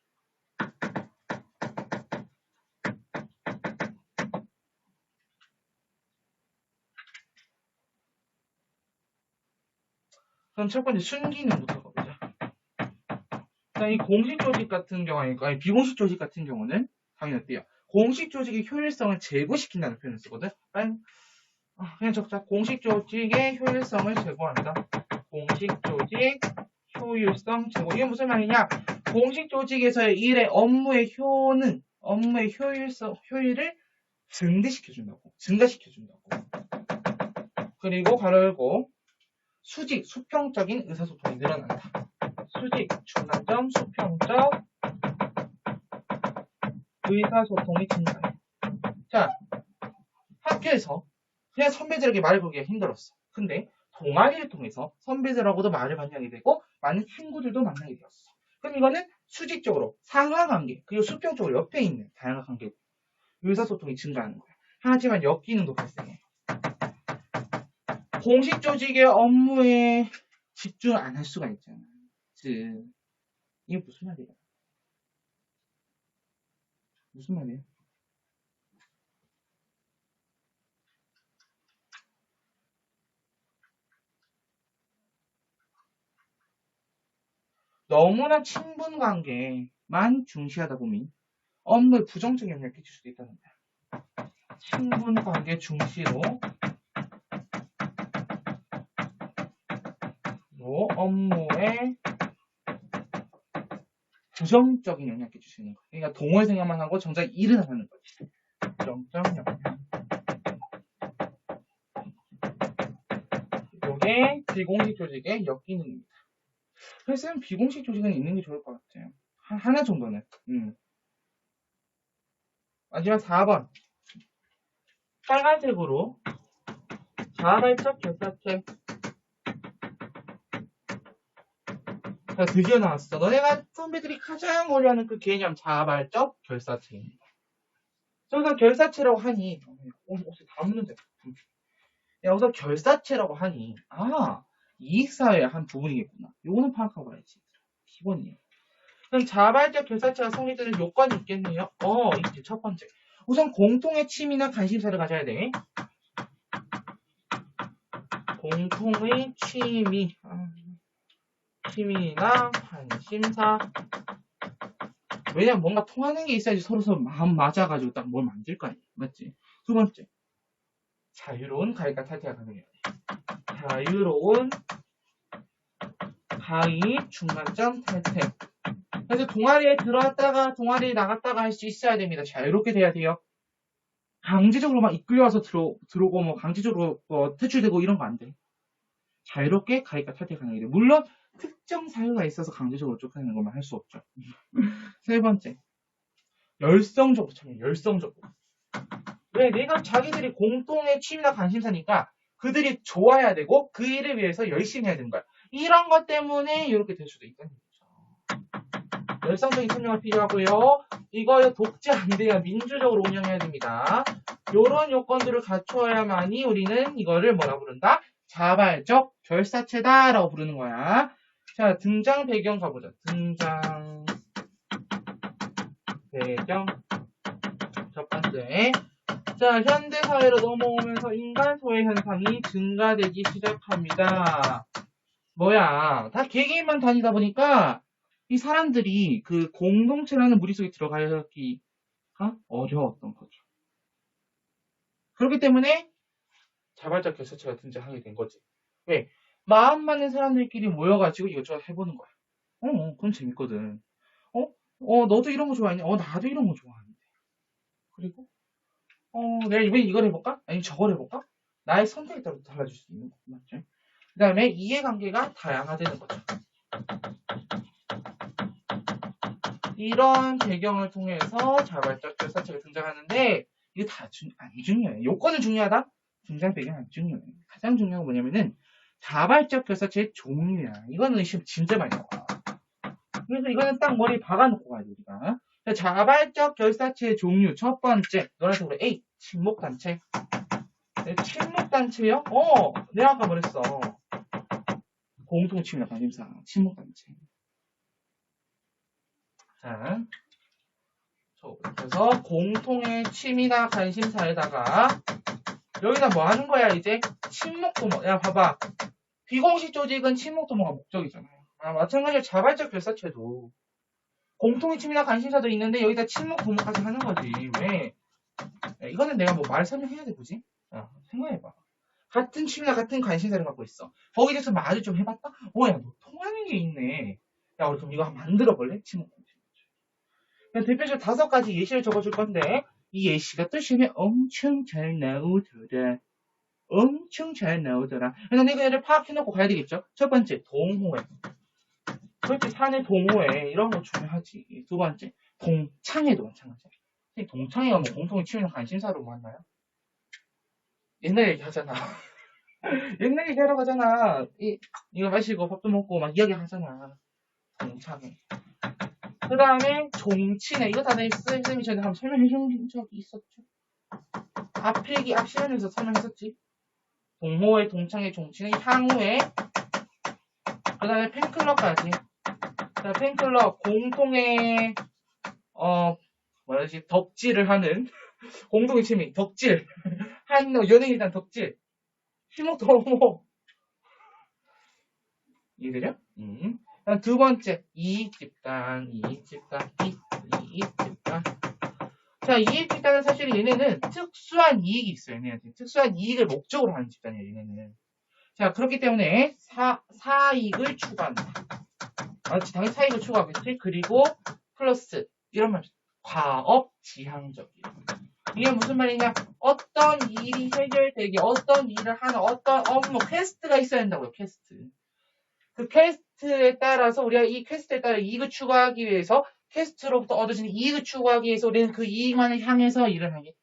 그럼 첫 번째 순기능부터 가보자. 자, 이 공식 조직 같은 경우에, 아니 비공식 조직 같은 경우는 당연히 어때요? 공식 조직의 효율성을 제고시킨다는 표현을 쓰거든. 그냥 적자. 공식 조직의 효율성을 제고한다. 공식 조직 효율성 제고. 이게 무슨 말이냐? 공식 조직에서의 일의 업무의 효율을 증가시켜준다고. 그리고 가로 열고 수평적인 의사소통이 늘어난다. 중간점, 수평적 의사소통이 증가해. 자, 학교에서 그냥 선배들에게 말을 걸기가 힘들었어. 근데 동아리를 통해서 선배들하고도 말을 만나게 되고 많은 친구들도 만나게 되었어. 그럼 이거는 수직적으로 상하관계 그리고 수평적으로 옆에 있는 다양한 관계 의사소통이 증가하는 거야. 하지만 역기능도 발생해. 공식 조직의 업무에 집중을 안 할 수가 있잖아. 이게 무슨 말이야? 무슨 말이에요? 너무나 친분 관계만 중시하다 보면 업무에 부정적인 영향을 끼칠 수도 있다는 거야. 친분 관계 중시로 업무에 부정적인 영향을 끼칠 수 있는 거야. 그러니까 동호회 생각만 하고 정작 일은 안 하는 거지. 부정적 영향. 이게 비공식 조직의 역기능입니다. 그래서 비공식 조직은 있는 게 좋을 것 같아요. 하나 정도는. 마지막 4번. 빨간색으로 자발적 결사체. 자, 드디어 나왔어. 너네가 선배들이 가장 어려워하는 그 개념 자발적 결사체입니다. 여기서 결사체라고 하니 옷에 다 묻는데. 여기서 결사체라고 하니 이익사회의 한 부분이겠구나. 요거는 파악하고 가야지. 기본이에요. 그럼 자발적 결사체가 성립되는 요건이 있겠네요. 있지. 첫 번째. 우선 공통의 취미나 관심사를 가져야 돼. 공통의 취미나 관심사. 왜냐면 뭔가 통하는 게 있어야지 서로 마음 맞아가지고 딱 뭘 만들 거 아니야. 맞지? 두 번째. 자유로운 가입과 탈퇴가 가능해야 돼. 자유로운 가입, 중간점, 탈퇴. 그래서 동아리에 들어왔다가 동아리에 나갔다가 할 수 있어야 됩니다. 자유롭게 돼야 돼요. 강제적으로 막 이끌려와서 들어오고 뭐 강제적으로 퇴출되고 이런 거 안 돼. 자유롭게 가입과 탈퇴 가능하게 돼. 물론 특정 사유가 있어서 강제적으로 쫓아내는 것만 할 수 없죠. 세 번째, 열성적으로 참여. 열성적으로. 왜? 내가 자기들이 공통의 취미나 관심사니까 그들이 좋아해야 되고 그 일을 위해서 열심히 해야 되는 거야. 이런 것 때문에 이렇게 될 수도 있다는 거죠. 열성적인 참여가 필요하고요. 이거 독재 안 돼요. 민주적으로 운영해야 됩니다. 이런 요건들을 갖추어야만이 우리는 이거를 뭐라 부른다? 자발적 결사체다라고 부르는 거야. 자, 등장 배경 가보자. 등장 배경 첫 번째. 자, 현대사회로 넘어오면서 인간 소외 현상이 증가되기 시작합니다. 뭐야, 다 개개인만 다니다 보니까 이 사람들이 그 공동체라는 무리 속에 들어가기가 어려웠던 거죠. 그렇기 때문에 자발적 결사체가 등장하게 된 거지. 왜? 마음 맞는 사람들끼리 모여가지고 이것저것 해보는 거야. 그건 재밌거든. 너도 이런 거 좋아하냐? 나도 이런 거 좋아하는데. 그리고 내가 이번에 이걸 해볼까? 아니면 저걸 해볼까? 나의 선택에 따라 달라질 수 있는 거 맞죠? 그 다음에 이해관계가 다양화되는 거죠. 이런 배경을 통해서 자발적 결사체가 등장하는데 이게 다 안 중요해. 요건은 중요하다? 등장 배경이 안 중요해. 가장 중요한 건 뭐냐면은 자발적 결사체의 종류야. 이거는 시험 진짜 많이 나와. 그래서 이거는 딱 머리에 박아놓고 가야 돼, 우리가. 자발적 결사체의 종류. 첫 번째, 노란색으로 A, 친목단체. 네, 친목단체요? 내가 아까 말했어. 공통취미나 관심사, 친목단체. 자, 그래서 공통의 취미나 관심사에다가 여기다 뭐 하는 거야, 이제? 친목도모. 야, 봐봐. 비공식 조직은 친목도모가 목적이잖아요. 마찬가지로 자발적 결사체도 공통의 취미나 관심사도 있는데 여기다 친목도모까지 하는 거지. 왜? 이거는 내가 뭐 말 설명해야 돼, 굳이? 생각해봐. 같은 취미나 같은 관심사를 갖고 있어. 거기에 대해서 말을 좀 해봤다? 야, 뭐 통하는 게 있네. 야, 우리 그럼 이거 한번 만들어 볼래? 친목도모. 대표적으로 5가지 예시를 적어줄 건데 이 예시가 또 시험에 엄청 잘 나오더라. 엄청 잘 나오더라. 그래서 내가 얘를 파악해놓고 가야 되겠죠? 첫 번째, 동호회. 그렇지, 사내 동호회. 이런 거 중요하지. 두 번째, 동창회도 마찬가지야. 동창회가 뭐 공통의 취미나 관심사로 만나요? 옛날 얘기 하잖아. 옛날 얘기 하러 가잖아. 이거 마시고 밥도 먹고 막 이야기 하잖아. 동창회. 그 다음에 종친회. 이거 다 내 쌤이 전에 한번 설명해 준 적이 있었죠. 앞 시간에서 설명했었지. 동호회, 동창회, 종친회, 향후회. 그 다음에 팬클럽까지. 자, 팬클럽, 공통의, 덕질을 하는, 공동의 취미, 덕질. 연예인에 대한 덕질. 시목도모. 이해되려? 두 번째, 이익집단. 자, 이익집단은 사실 얘네는 특수한 이익이 있어요. 얘네한테. 특수한 이익을 목적으로 하는 집단이에요, 얘네는. 자, 그렇기 때문에 사익을 추구한다. 당연히 사익을 추구하겠지. 그리고 플러스 이런 말, 과업지향적이야. 이게 무슨 말이냐? 어떤 일이 해결되게, 어떤 일을 하는, 어떤 업무, 퀘스트가 있어야 된다고요. 퀘스트. 그 퀘스트에 따라서 우리가 이 퀘스트에 따라 이익을 추구하기 위해서 퀘스트로부터 얻어지는 이익을 추구하기 위해서 우리는 그 이익만을 향해서 일을 하겠다.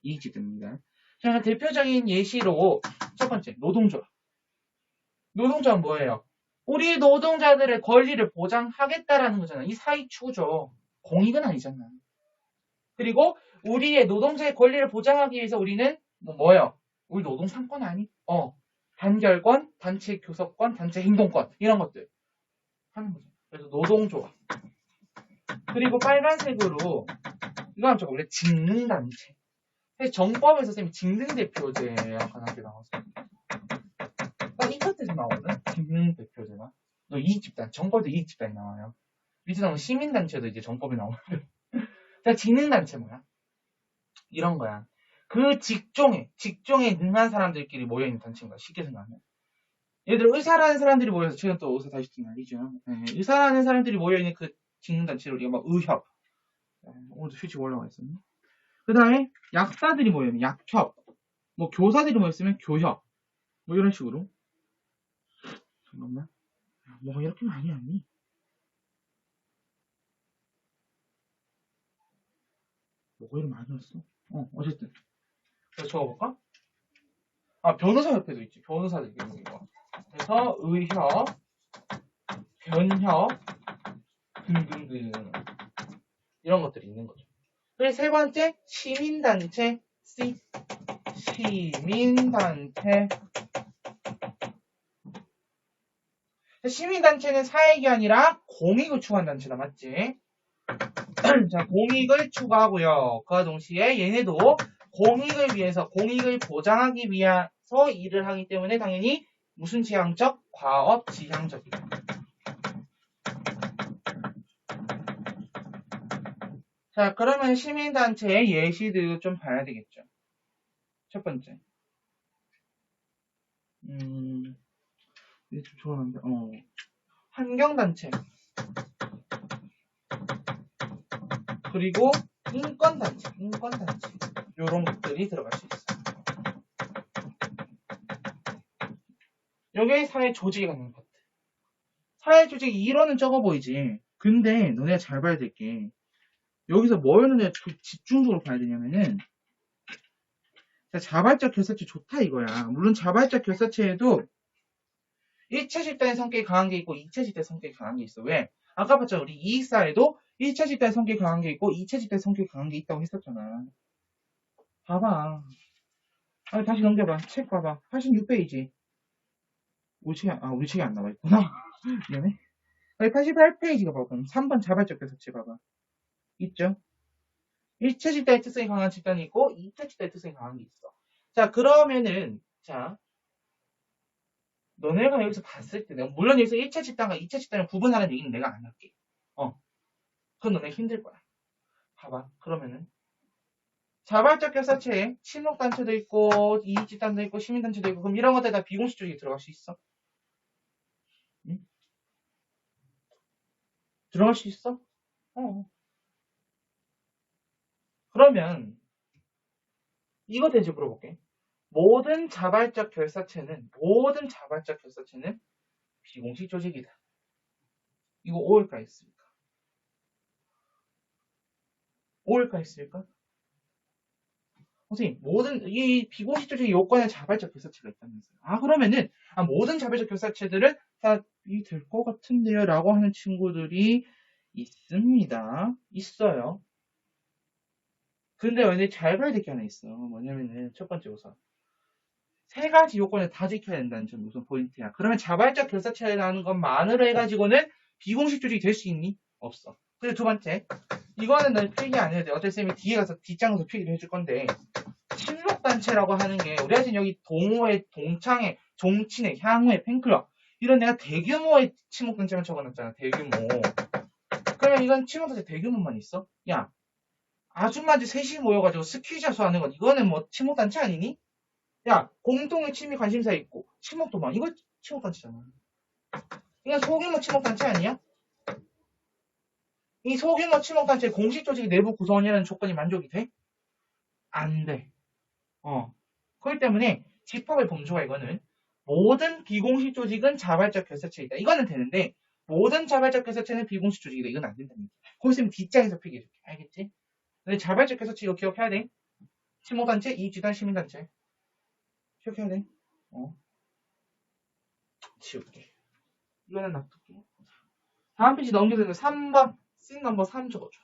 이익집단입니다. 자, 대표적인 예시로 첫 번째, 노동조합. 노동조합은 뭐예요? 우리 노동자들의 권리를 보장하겠다라는 거잖아. 이 사익 추구죠. 공익은 아니잖아. 그리고 우리의 노동자의 권리를 보장하기 위해서 우리는 뭐예요? 우리 노동 3권 아니? 단결권, 단체 교섭권, 단체 행동권 이런 것들 하는 거죠. 그래서 노동조합. 그리고 빨간색으로 이거 한번 적어볼래? 직능단체. 정법에서 쌤이 직능대표제 약간 하게 나왔어. 이 파트에서 나오거든? 직능대표제가. 너 이익집단, 정법도 이익집단이 나와요. 밑에 나오는 시민단체도 이제 정법이 나오거든. 자, 직능단체 뭐야? 이런 거야. 그 직종에 능한 사람들끼리 모여있는 단체인 거야. 쉽게 생각하면. 예를 들어 의사라는 사람들이 모여서, 지금 또 의사 다시 듣는 말이죠. 의사라는 사람들이 모여있는 그 직능단체를 우리가 막 의협. 오늘도 휴지 올라와 있었네. 그 다음에 약사들이 모여있는 약협. 뭐 교사들이 모였으면 교협. 뭐 이런 식으로. 잠깐만. 뭐가 이렇게 많이 왔니? 뭐가 이렇게 많이 왔어? 어쨌든. 그래서 적어볼까? 변호사 협회도 있지. 변호사들 있는 거. 그래서 의협, 변협, 등등등. 이런 것들이 있는 거죠. 그리고 세 번째, 시민단체, C. 시민단체. 시민단체는 사익이 아니라 공익을 추구한 단체다, 맞지? 자, 공익을 추구하고요. 그와 동시에 얘네도 공익을 위해서, 공익을 보장하기 위해서 일을 하기 때문에 당연히 무슨 지향적? 과업 지향적이다. 자, 그러면 시민단체의 예시들 좀 봐야 되겠죠. 첫 번째. 이게 좀 좋아하는데, 환경단체. 그리고 인권단체. 요런 것들이 들어갈 수 있어요. 여기에 사회조직이 갖는 것. 사회조직 이론은 적어 보이지. 근데 너네가 잘 봐야 될 게, 여기서 뭘 너네가 집중적으로 봐야 되냐면은, 자발적 결사체 좋다 이거야. 물론 자발적 결사체에도 1차 집단의 성격이 강한 게 있고 2차 집단의 성격이 강한 게 있어. 왜? 아까 봤죠? 우리 이익사에도 1차 집단의 성격이 강한 게 있고 2차 집단의 성격이 강한 게 있다고 했었잖아. 봐봐. 다시 넘겨봐. 책 봐봐. 86페이지. 우리 책이 안 나와 있구나. 미안해. 88페이지가 봐봐. 그럼 3번 자발적 결사체 봐봐. 있죠? 1차 집단의 특성이 강한 집단이 있고 2차 집단의 특성이 강한 게 있어. 자, 그러면은 너네가 여기서 봤을 때, 물론 여기서 1차 집단과 2차 집단을 구분하는 얘기는 내가 안 할게. 그건 너네 힘들 거야. 봐봐. 그러면은 자발적 결사체에 친목단체도 있고 이익집단도 있고 시민단체도 있고 그럼 이런 것들 다 비공식적으로 들어갈 수 있어? 응? 들어갈 수 있어? 그러면 이거 대체 물어볼게. 모든 자발적 결사체는 비공식 조직이다. 이거 오일까 있습니까? 오일까 있을까? 선생님, 이 비공식 조직의 요건에 자발적 결사체가 있다면서요. 그러면은, 모든 자발적 결사체들은 다 될 것 같은데요? 라고 하는 친구들이 있습니다. 있어요. 근데 얘네 잘 봐야 될 게 하나 있어. 뭐냐면은, 첫 번째 우선. 세 가지 요건을 다 지켜야 된다는 점 우선 포인트야. 그러면 자발적 결사체라는 것만으로 해가지고는 비공식 조직이 될 수 있니? 없어. 그리고 두 번째. 이거는 난 필기 안 해도 돼. 어쩔 쌤이 뒤에 가서 뒷장에서 필기를 해줄 건데. 친목단체라고 하는 게 우리가 지금 여기 동호회, 동창회, 종친회, 향후회, 팬클럽 이런 내가 대규모의 친목단체만 적어놨잖아. 대규모. 그러면 이건 친목단체 대규모만 있어? 야, 아줌마들 셋이 모여가지고 스키자수 하는 건 이거는 뭐 친목단체 아니니? 야, 공동의 취미 관심사 있고 친목도만 이거 친목단체잖아. 이건 소규모 친목단체 아니야? 이 소규모 친목단체 공식 조직 내부 구성원이라는 조건이 만족이 돼? 안 돼. 그렇기 때문에 집합의 범주가 이거는 모든 비공식 조직은 자발적 결사체이다. 이거는 되는데 모든 자발적 결사체는 비공식 조직이다. 이건 안 된답니다. 거기서 뒷장에서 필기해줄게. 알겠지? 근데 자발적 결사체 이거 기억해야 돼. 친목단체, 이익집단, 시민단체. 기억해야 돼. 지울게. 이거는 놔둘게. 다음 페이지 넘겨서 3번 씬 넘버 3 적어줘.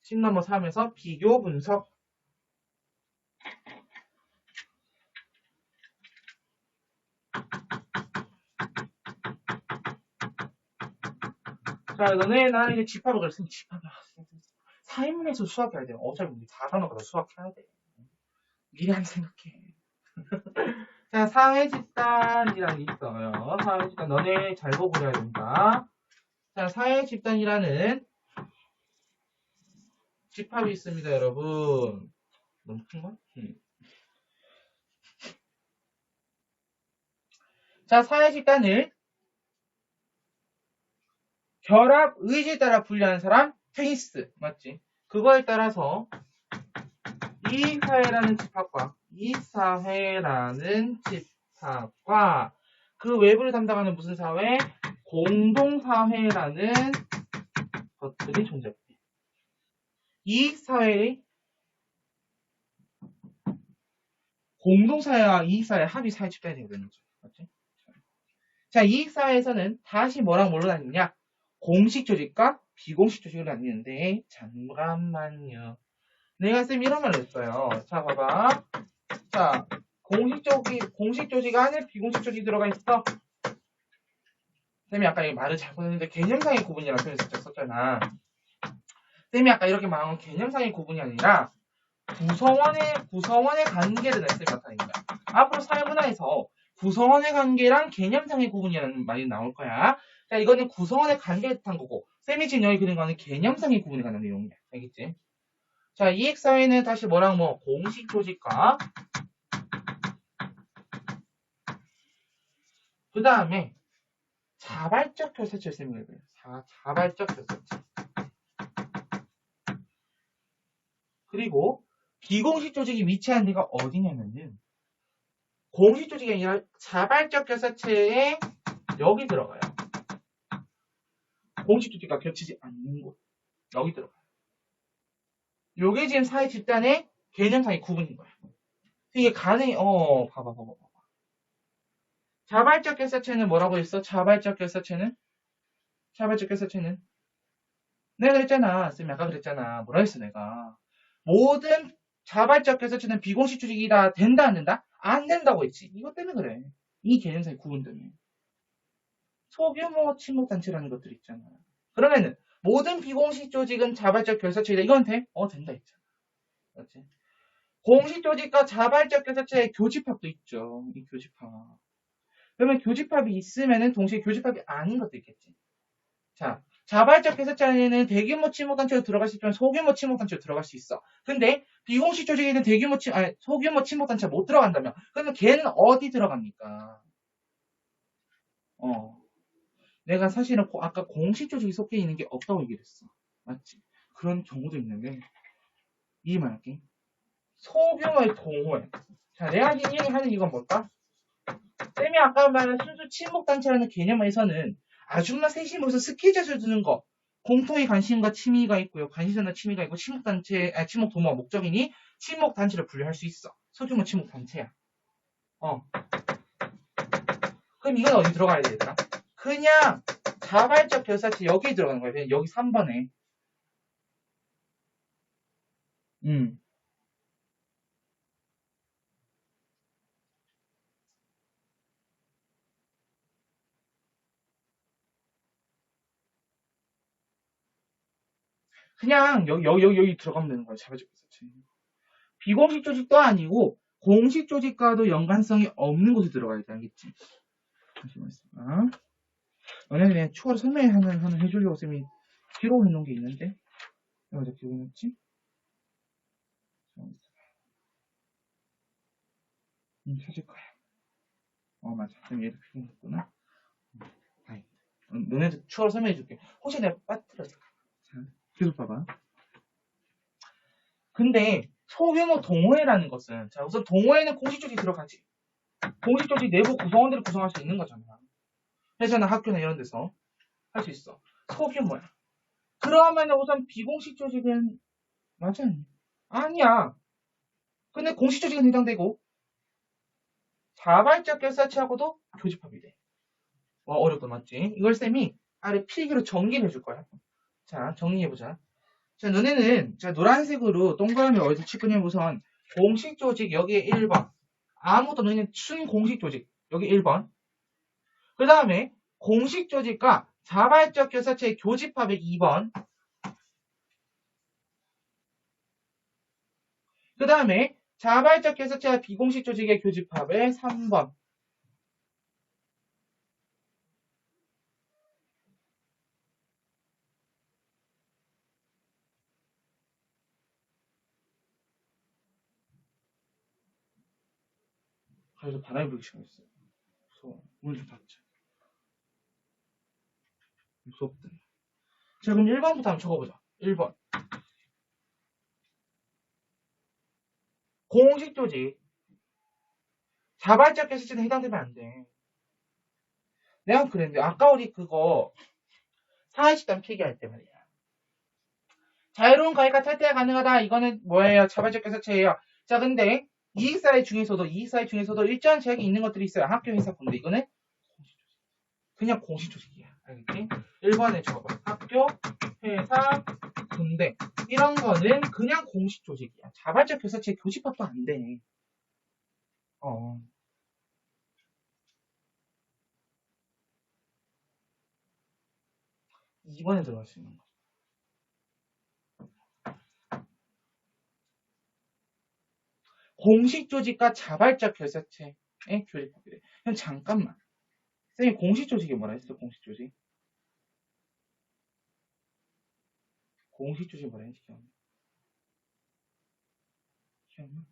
씬 넘버 3에서 비교 분석. 자, 나는 이제 집합을 그랬으니 집합을 사인문에서 수학해야 돼. 어차피 우리 4단어가 수학해야 돼. 미리 안 생각해. 자, 사회집단이라는 게 있어요. 사회집단, 너네 잘 보고 그래야 된다. 자, 사회집단이라는 집합이 있습니다, 여러분. 너무 큰가? 자, 사회집단을 결합 의지에 따라 분류하는 사람, 테이스. 맞지? 그거에 따라서 이 사회라는 집합과 그 외부를 담당하는 무슨 사회? 공동사회라는 것들이 존재해. 이익사회의 공동사회와 이익사회 합이 사회 집단이 되는 거죠. 맞지? 자, 이익사회에서는 다시 뭐랑 뭘로 나뉘냐? 공식 조직과 비공식 조직으로 나뉘는데, 잠깐만요. 내가 쌤 이런 말을 했어요. 자, 봐봐. 자, 공식 조직 안에 비공식 조직이 들어가 있어. 쌤이 아까 이 말을 잘못 했는데, 개념상의 구분이라는 표현을 살짝 썼잖아. 쌤이 아까 이렇게 말한 건 개념상의 구분이 아니라, 구성원의 관계를 쌤이 나타낸 거야. 앞으로 사회문화에서 구성원의 관계랑 개념상의 구분이라는 말이 나올 거야. 자, 이거는 구성원의 관계를 뜻한 거고, 쌤이 지금 여기 그린 거는 개념상의 구분에 관한 내용이야. 알겠지? 자, 이익사회는 다시 뭐랑 뭐, 공식 조직과, 그 다음에, 자발적 결사체를 쌤이 그래요. 자발적 결사체. 그리고, 비공식 조직이 위치한 데가 어디냐면은, 공식 조직이 아니라 자발적 결사체에 여기 들어가요. 공식 조직과 겹치지 않는 곳. 여기 들어가요. 요게 지금 사회 집단의 개념상의 구분인 거야. 이게 봐봐. 자발적 결사체는 뭐라고 했어? 자발적 결사체는 내가 그랬잖아. 쌤이 아까 그랬잖아. 뭐라 했어 내가. 모든 자발적 결사체는 비공식 조직이다. 된다 안 된다? 안 된다고 했지. 이것 때문에 그래. 이 개념상의 구분 때문에. 소규모 침묵단체라는 것들이 있잖아. 그러면은 모든 비공식 조직은 자발적 결사체이다. 이건 돼? 된다 했잖아. 그렇지? 공식 조직과 자발적 결사체의 교집합도 있죠. 이 교집합. 그러면 교집합이 있으면은 동시에 교집합이 아닌 것도 있겠지. 자, 자발적 결사체에는 대규모 침묵단체로 들어갈 수 있지만 소규모 침묵단체로 들어갈 수 있어. 근데 비공식 조직에는 소규모 침묵단체 못 들어간다면 그러면 걔는 어디 들어갑니까? 내가 사실은 아까 공식 조직이 속해 있는 게 없다고 얘기를 했어. 맞지? 그런 경우도 있는데 이 말할게. 소규모의 동호회. 자, 내가 얘기하는 이건 뭘까? 쌤이 아까 말한 순수 친목단체라는 개념에서는 아줌마 셋이 모여서 스키젯을 두는 거. 공통의 관심과 취미가 있고요. 관심사나 취미가 있고 친목 도모가 목적이니 친목단체를 분류할 수 있어. 소규모 친목단체야. 그럼 이건 어디 들어가야 돼, 얘들아? 그냥 자발적 결사체 여기 들어가는 거야. 그냥 여기 3번에. 그냥 여기 들어가면 되는 거야. 자발적 결사체. 비공식 조직도 아니고 공식 조직과도 연관성이 없는 곳에 들어가야 돼. 알겠지? 잠시만 있어봐. 만약에 그냥 추가로 설명 하나 해주려고 쌤이 기록을 해놓은 게 있는데 어디 기록했지? 찾을 거야. 맞아. 쌤이 얘도 기록했구나. 너네들 추가로 설명해 줄게. 혹시 내가 빠뜨렸어? 자, 계속 봐봐. 근데 소규모 동호회라는 것은 자 우선 동호회는 공식 조직이 들어가지. 공식 조직 내부 구성원들을 구성할 수 있는 거잖아. 회사나 학교나 이런 데서 할 수 있어. 소규모야. 그러면 우선 비공식 조직은 맞아? 아니야. 근데 공식 조직은 해당되고 자발적 결사체하고도 교집합이 돼. 어렵다 맞지? 이걸 쌤이 아래 필기로 정리를 해줄 거야. 자 정리해보자. 자 너네는 자 노란색으로 동그라미 어디서 칠 거냐면 우선 공식 조직 여기에 1번 아무것도 너희는 순공식 조직 여기 1번 그 다음에 공식 조직과 자발적 결사체의 교집합의 2번 그 다음에 자발적 결사체와 비공식 조직의 교집합의 3번 그래서 바람이 불기 시작했어요. 무서워. 문을 좀 닫자. 무섭다. 자 그럼 1번부터 한번 적어보자. 1번 공식 조직 자발적 결사체는 해당되면 안 돼. 내가 그랬는데 아까 우리 그거 사회집단 필기할 때 말이야. 자유로운 가액과 탈퇴가 가능하다. 이거는 뭐예요? 자발적 교사체예요. 자, 근데 이익사회 중에서도 일정한 제약이 있는 것들이 있어요. 학교, 회사, 군대. 이거는 그냥 공식조직이야. 알겠지? 1번에 적어봐. 학교, 회사, 군대. 이런 거는 그냥 공식조직이야. 자발적 교사체 교집합도 안 돼. 2번에 들어갈 수 있는 거. 공식조직과 자발적 교사체의 교집합이래. 그럼 잠깐만. 선생님 공식조직이 뭐라 했어? 공식조직? 공식조직이 뭐라 했지? 기억나?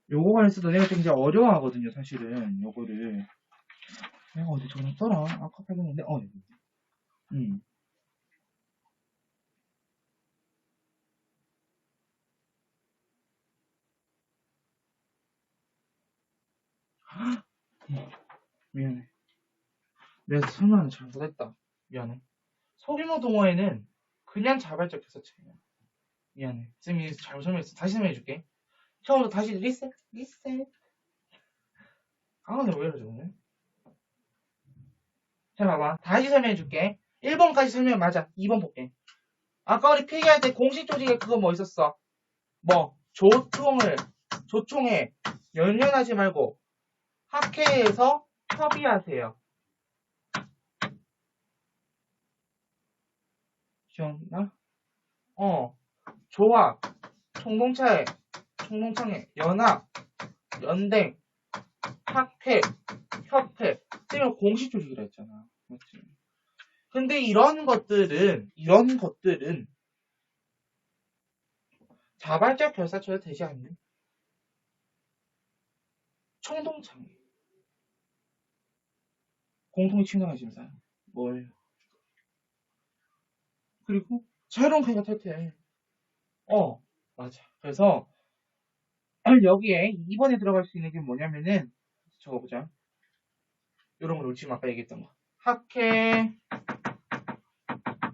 요거 관해서도 내가 굉장히 어려워하거든요, 사실은. 요거를. 내가 어디 적어놨더라? 아까 발견했는데, 여기. 미안해. 내가 설명을 잘못했다. 미안해. 소규모 동호회는 그냥 자발적 교사체예요. 미안해. 쌤이 잘못 설명했어. 다시 설명해줄게. 처음부터 다시 리셋. 아, 근데 왜 이러지 오늘? 자, 봐봐. 다시 설명해줄게. 1번까지 설명 맞아. 2번 볼게. 아까 우리 필기할 때 공식 조직에 그거 뭐 있었어? 조총회 연연하지 말고 학회에서 협의하세요. 기억나? 조합, 총동창회, 연합, 연대, 학회, 협회. 쌤이 공식 조직이라 했잖아. 맞지? 근데 이런 것들은 자발적 결사처럼 되지 않는 총동창회. 공통의 침략의 심사. 뭘. 그리고 자유로운 가액과 탈퇴. 맞아. 그래서 여기에 2번에 들어갈 수 있는 게 뭐냐면은 적어보자. 이런 걸 지금 아까 얘기했던 거. 학회,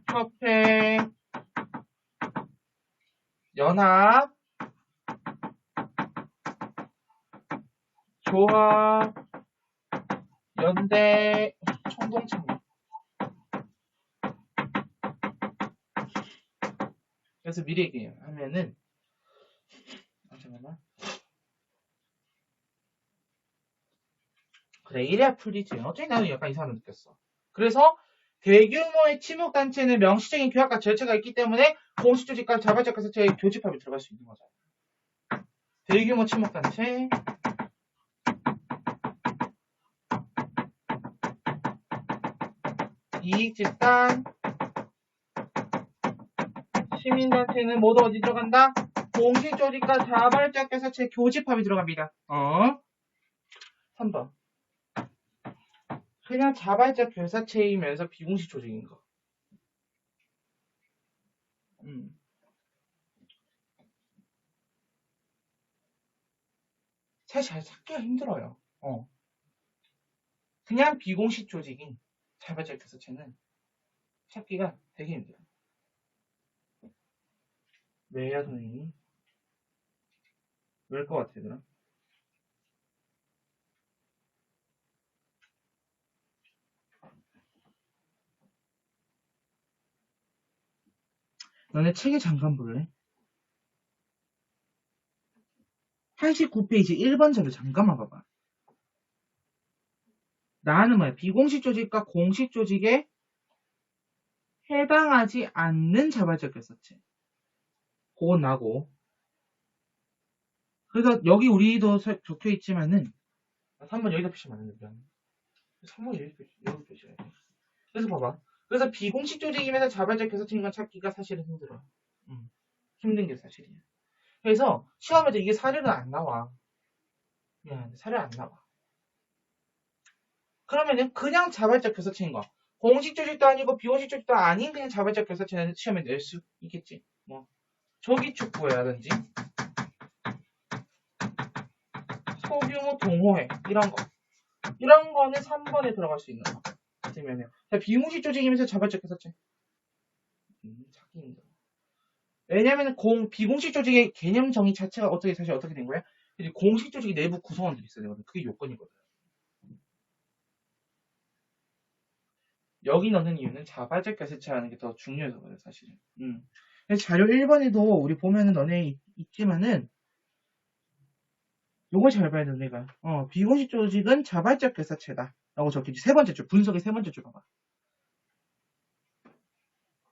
협회, 연합, 조합, 연대, 총동창회. 그래서 미리 얘기하면은 잠깐만. 그래, 이래야 풀리지. 어차피 나도 약간 이상하게 느꼈어. 그래서 대규모의 친목단체는 명시적인 규약과 절차가 있기 때문에 공식조직과 자발적 가사체의 교집합이 들어갈 수 있는 거죠. 대규모 친목단체, 이익집단, 시민단체는 모두 어디 들어간다? 공식조직과 자발적 가사체의 교집합이 들어갑니다. 3번. 그냥 자발적 결사체이면서 비공식 조직인 거. 사실 잘 찾기가 힘들어요. 그냥 비공식 조직인 자발적 결사체는 찾기가 되게 힘들어요. 왜야, 선생님? 왜일 것 같아, 얘들아? 너네 책에 잠깐 볼래? 89페이지 1번 자료 잠깐만 봐봐. 나는 뭐야? 비공식 조직과 공식 조직에 해당하지 않는 자발적 결사체. 그건 나고. 그래서 여기 우리도 적혀 있지만은 3번 여기다 표시하면 안 되는데. 3번 여기 표시해야 돼. 그래서 봐봐. 그래서 비공식 조직이면서 자발적 결사체인 건 찾기가 사실은 힘들어. 힘든 게 사실이야. 그래서 시험에도 이게 사례는 안 나와. 미안한데 사례 안 나와. 그러면은 그냥 자발적 결사체인 거. 공식 조직도 아니고 비공식 조직도 아닌 그냥 자발적 결사체는 시험에 낼 수 있겠지. 조기 축구라든지 소규모 동호회 이런 거. 이런 거는 3번에 들어갈 수 있는 거. 같으면요. 자, 비공식 조직이면서 자발적 회사체. 찾기 힘들어. 왜냐면 비공식 조직의 개념 정의 자체가 사실 어떻게 된 거야? 공식 조직의 내부 구성원들이 있어야 되거든. 그게 요건이거든. 여기 넣는 이유는 자발적 결사체하는 게 더 중요해서 그래, 사실은. 그래서 자료 1번에도 우리 보면은 너네 있지만은 요거 잘 봐야 돼, 내가. 비공식 조직은 자발적 결사체다. 라고 적혀있지. 세 번째 줄, 분석의 세 번째 줄 봐봐.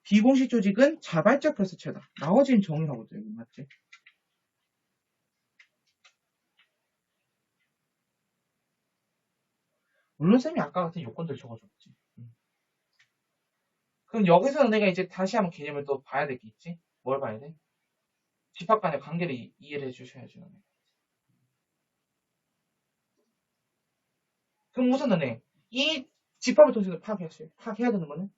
비공식 조직은 자발적 결사체다. 나머지는 정의라고 돼, 맞지? 물론 쌤이 아까 같은 요건들 적어줬지. 그럼 여기서는 내가 이제 다시 한번 개념을 또 봐야 될 게 있지? 뭘 봐야 돼? 집합 간의 관계를 이해를 해주셔야지, 너네. 그럼 우선 너네, 이 집합을 통해서 파악해야 되는 거는?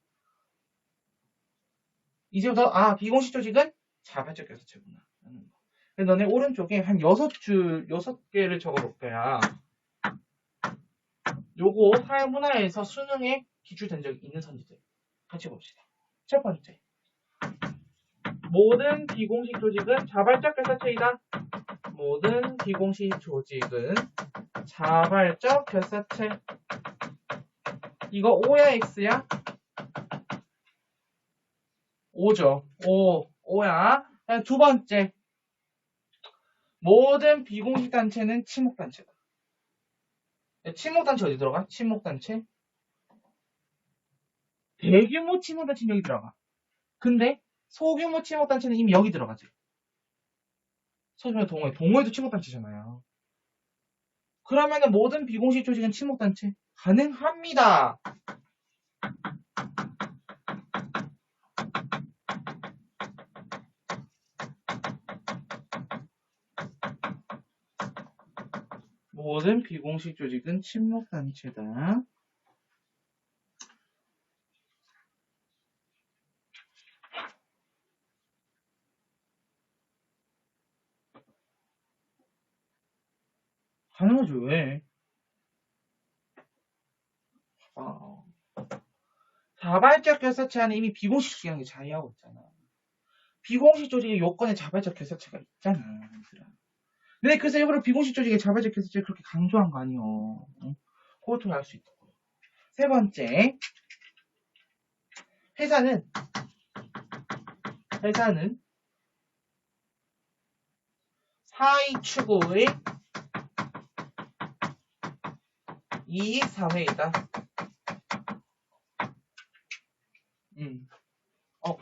이제부터, 비공식 조직은 자발적 결사체구나. 그래서 너네 오른쪽에 한 6개를 적어볼 거야. 요거 사회문화에서 수능에 기출된 적이 있는 선지들. 같이 봅시다. 첫 번째. 모든 비공식 조직은 자발적 결사체이다. 모든 비공식 조직은 자발적 결사체. 이거 O야 X야? O죠. O야. 두 번째. 모든 비공식 단체는 친목단체다. 친목단체 어디 들어가? 친목단체. 대규모 친목단체는 여기 들어가. 근데 소규모 친목단체는 이미 여기 들어가지. 소규모 동호회도 친목단체잖아요. 그러면은 모든 비공식 조직은 친목단체 가능합니다. 모든 비공식 조직은 친목단체다. 가능하죠. 왜? 자발적 결사체는 이미 비공식 조직이 자리하고 있잖아. 비공식 조직의 요건에 자발적 결사체가 있잖아. 근데 그래서 일부러 비공식 조직의 자발적 결사체를 그렇게 강조한 거 아니요. 그것도 알 수 있다. 세 번째. 회사는 사익 추구의 이익사회이다.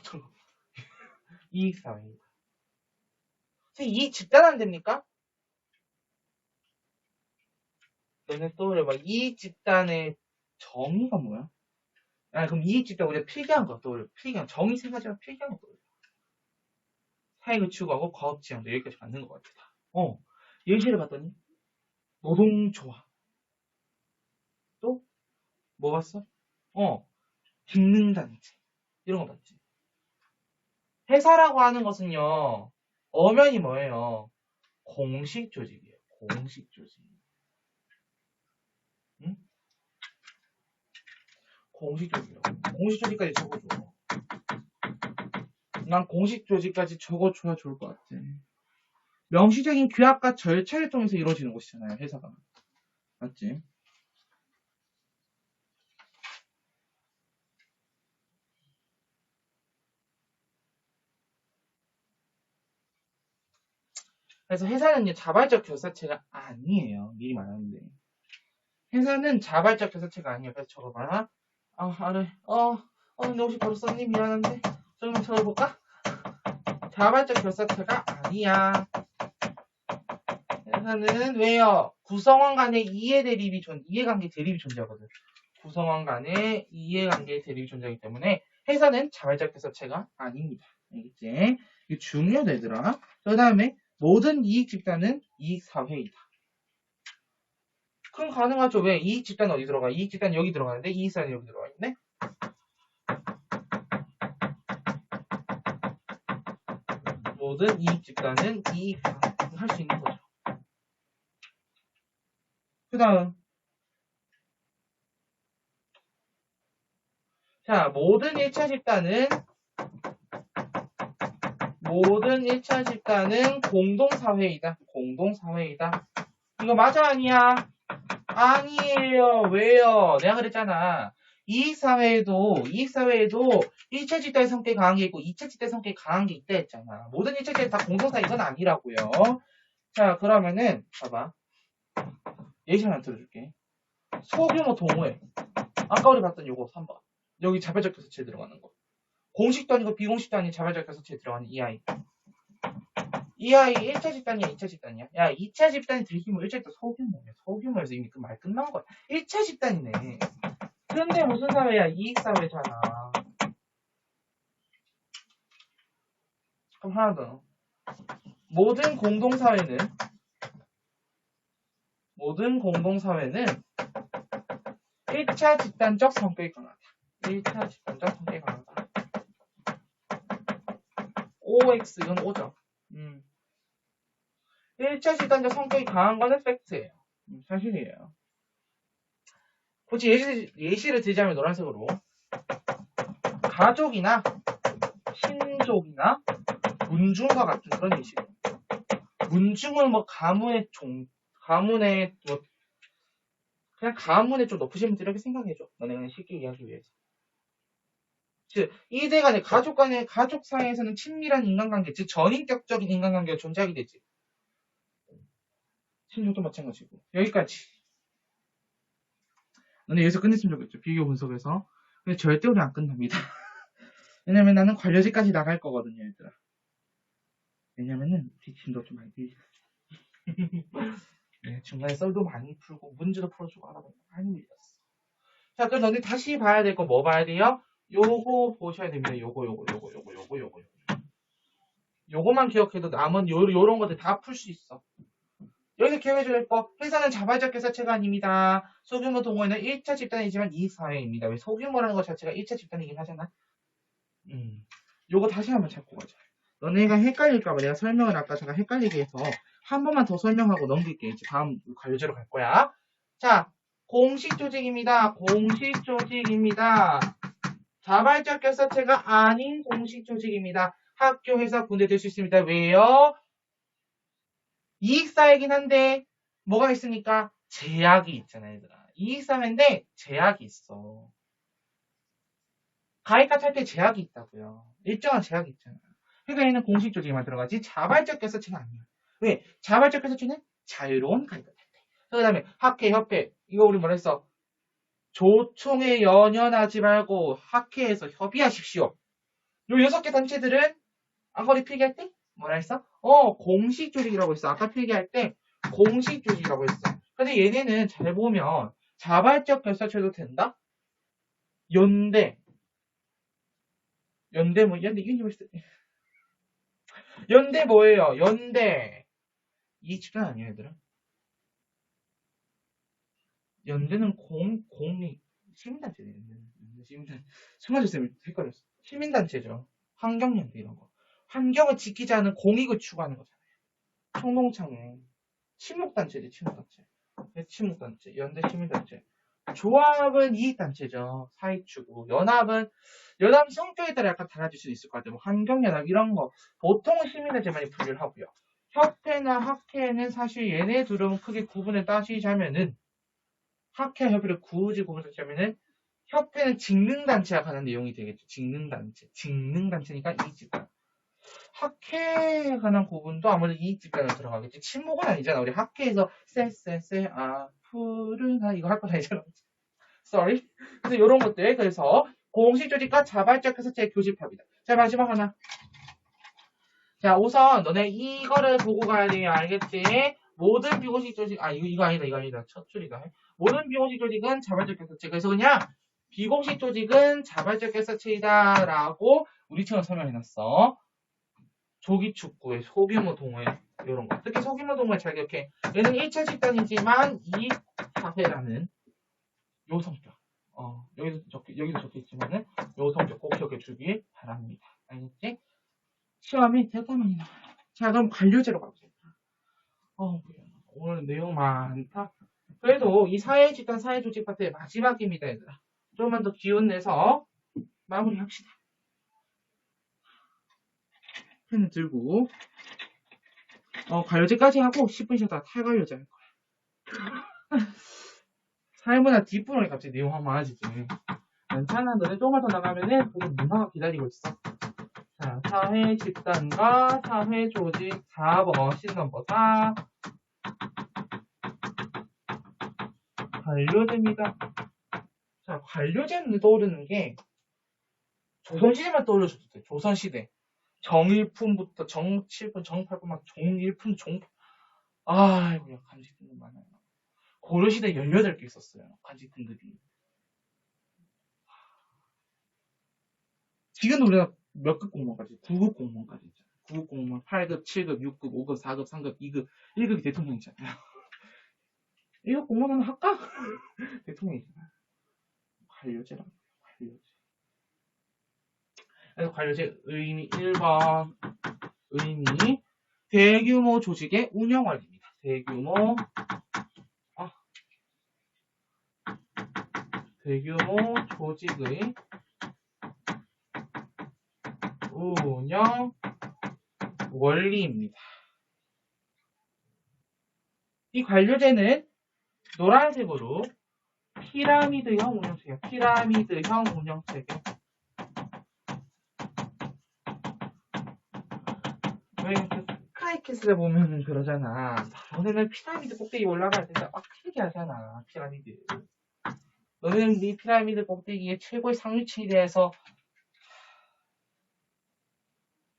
잠깐. 이익사회이다. 이익 집단 안 됩니까? 너네 떠올려봐. 이익 집단의 정의가 뭐야? 그럼 이익 집단 우리가 필기한 거 떠올려. 필기한 정의 세 가지가 필기한 거 떠올려. 사익을 추구하고 과업 지향도 여기까지 맞는 것 같아. 예시를 봤더니 노동조합. 또 뭐 봤어? 기능단체. 이런 거 봤지. 회사라고 하는 것은요. 엄연히 뭐예요? 공식 조직이에요. 공식 조직. 응? 공식 조직이라고. 공식 조직까지 적어줘. 난 공식 조직까지 적어줘야 좋을 것 같아. 명시적인 규약과 절차를 통해서 이루어지는 것이잖아요. 회사가. 맞지? 그래서 회사는요. 자발적 결사체가 아니에요. 미리 말하는데. 회사는 자발적 결사체가 아니에요. 그래서 적어봐. 근데 혹시 바로 썼니? 미안한데. 조금만 적어볼까? 자발적 결사체가 아니야. 회사는 왜요? 구성원 간의 이해관계 대립이 존재하거든. 구성원 간의 이해관계 대립이 존재하기 때문에 회사는 자발적 결사체가 아닙니다. 알겠지? 이게 중요하다, 얘들아. 그 다음에 모든 이익 집단은 이익 사회이다. 그럼 가능하죠. 왜? 이익 집단 어디 들어가? 이익 집단 여기 들어가는데 이익 사회는 여기 들어가 있네. 모든 이익 집단은 이익 할 수 있는 거죠. 그 다음. 자, 모든 1차 집단은 공동사회이다. 공동사회이다. 이거 맞아, 아니야? 아니에요. 왜요? 내가 그랬잖아. 이익사회에도 1차 집단의 성격이 강한 게 있고 2차 집단의 성격이 강한 게 있다 했잖아. 모든 1차 집단이 다 공동사회 이건 아니라고요. 자, 그러면은 봐봐. 예시 하나 들어줄게. 소규모 동호회. 아까 우리 봤던 요거 3번. 여기 자발적 교사체에 들어가는 거. 공식도 아니고 비공식도 아닌 자발적 교사체에 들어가는 이 아이. 이 아이 1차 집단이야, 2차 집단이야? 야, 2차 집단이 들키면 1차 집단 소규모야. 소규모에서 이미 그 말 끝난 거야. 1차 집단이네. 근데 무슨 사회야? 이익사회잖아. 그럼 하나 더. 모든 공동사회는 1차 집단적 성격이 강하다. 1차 집단적 성격이 강하다. OX, 이건 O죠. 1차 집단적 성격이 강한 거는 팩트예요. 사실이에요. 굳이 예시를 들자면 노란색으로. 가족이나 신족이나 문중과 같은 그런 예시예요. 문중은 뭐 가문의 뭐 그냥 가문의 좀 높으신 분들 이렇게 생각해줘. 너네 그냥 쉽게 이해하기 위해서. 즉, 이대 간의 가족 사이에서는 친밀한 인간관계, 즉 전인격적인 인간관계가 존재하게 되지. 신종도 마찬가지고. 여기까지. 너네 여기서 끝냈으면 좋겠죠. 비교 분석에서. 근데 절대 우리 안 끝납니다. 왜냐면 나는 관료직까지 나갈 거거든요, 얘들아. 왜냐면은 뒷심도 좀 많이 들리죠. 네, 중간에 썰도 많이 풀고 문제도 풀어주고 하다 보니까 많이 밀렸어. 자, 그럼 너네 다시 봐야 될 거 뭐 봐야 돼요? 요거 보셔야 됩니다. 요거. 요거만 기억해도 남은 요런 것들 다 풀 수 있어. 여기서 기억해줘야 될 거, 회사는 자발적 교사체가 아닙니다. 소규모 동호회는 1차 집단이지만 이익사회입니다. 왜 소규모라는 것 자체가 1차 집단이긴 하잖아. 요거 다시 한번 잡고 가자. 너네가 헷갈릴까봐 내가 설명을 아까 잠깐 헷갈리게 해서 한 번만 더 설명하고 넘길게. 이제 다음 관료제로 갈 거야. 자, 공식 조직입니다. 공식 조직입니다. 자발적 교사체가 아닌 공식 조직입니다. 학교, 회사, 군대 될 수 있습니다. 왜요? 이익사회긴 한데 뭐가 있습니까? 제약이 있잖아요, 얘들아. 이익사회인데 제약이 있어. 가입과 탈퇴 제약이 있다고요. 일정한 제약이 있잖아요. 그러니까 얘는 공식 조직에만 들어가지 자발적 교사체는 아니야. 왜? 자발적 교사체는 자유로운 가입과 탈퇴. 그 다음에 학회, 협회. 이거 우리 뭐라 했어? 조총에 연연하지 말고 학회에서 협의하십시오. 요 6개 단체들은 아까 필기할 때 뭐라 했어? 공식 조직이라고 했어. 아까 필기할 때 공식 조직이라고 했어. 근데 얘네는 잘 보면 자발적 결사체도 된다? 연대 유니버시티. 연대 뭐예요? 연대. 이 집단 아니에요, 얘들아? 연대는 시민단체네. 순간적으로 헷갈렸어. 시민단체죠. 환경연대 이런 거. 환경을 지키지 않은 공익을 추구하는 거잖아요. 총농창회. 친목단체지, 친목단체. 친목단체, 연대 시민단체. 조합은 이익단체죠. 사익추구. 연합은 성격에 따라 약간 달라질 수 있을 것 같아요. 뭐 환경연합 이런 거. 보통은 시민단체 많이 분류를 하고요. 협회나 학회는 사실 얘네 둘은 크게 구분을 따지자면은 학회, 협회를 굳이 구분하자면은 협회는 직능단체와 관한 내용이 되겠죠. 직능단체니까 이익집단. 학회에 관한 구분도 아무래도 이익집단으로 들어가겠지. 친목은 아니잖아. 우리 학회에서 푸르나 이거 할 거 아니잖아. Sorry. 그래서 이런 것들. 그래서 공식 조직과 자발적 교사체의 교집합이다. 자, 마지막 하나. 자, 우선 너네 이거를 보고 가야 돼. 알겠지? 모든 비공식 조직, 이거 아니다. 첫 줄이다. 모든 비공식 조직은 자발적 교사체. 그래서 그냥 비공식 조직은 자발적 교사체이다 라고 우리처럼 설명해놨어. 조기축구의 소규모 동호회 이런 거. 특히 소규모 동호회 잘 기억해. 얘는 1차 집단이지만 이익사회라는 요 성격. 여기도 적혀있지만은 요 성격 꼭 기억해 주길 바랍니다. 알겠지? 시험이 대가 많이 나와요. 자, 그럼 관료제로 가보자. 오늘 내용 많다. 그래도 이 사회집단 사회조직 파트의 마지막입니다, 얘들아. 조금만 더 기운 내서 마무리합시다. 펜 들고 관료제까지 하고 10분 쉬었다가 탈관료제 할 거야. 사회문화 뒷부분에 갑자기 내용 한번 많아지지. 괜찮아, 너네 조금만 더 나가면은 거기 문화가 기다리고 있어. 자, 사회 집단과 사회 조직 4번 신넘버 4 관료제입니다. 자, 관료제는 떠오르는 게 조선시대만 떠올려줘도 돼. 조선시대. 정일품부터 정칠품, 정팔품, 막 종일품, 아이고, 간직품들 많아요. 고려시대 18개 있었어요. 간직품들이. 지금 우리가 몇 급 공무원까지? 9급 공무원까지 있잖아요. 9급 공무원, 8급, 7급, 6급, 5급, 4급, 3급, 2급, 1급이 대통령이잖아요. 1급 공무원 하나 할까? 대통령이잖아요. 관료제라고. 관료제. 그래서 관료제 의미 1번. 의미 대규모 조직의 운영관리입니다. 대규모 조직의 운영 원리입니다. 이 관료제는 노란색으로 피라미드형 운영체계, 피라미드형 운영체계. 왜 스카이캐슬에 보면은 그러잖아. 너네는 피라미드 꼭대기 올라가야 된다. 막 크게 하잖아. 피라미드. 너네는 네 피라미드 꼭대기에 최고의 상류층에 대해서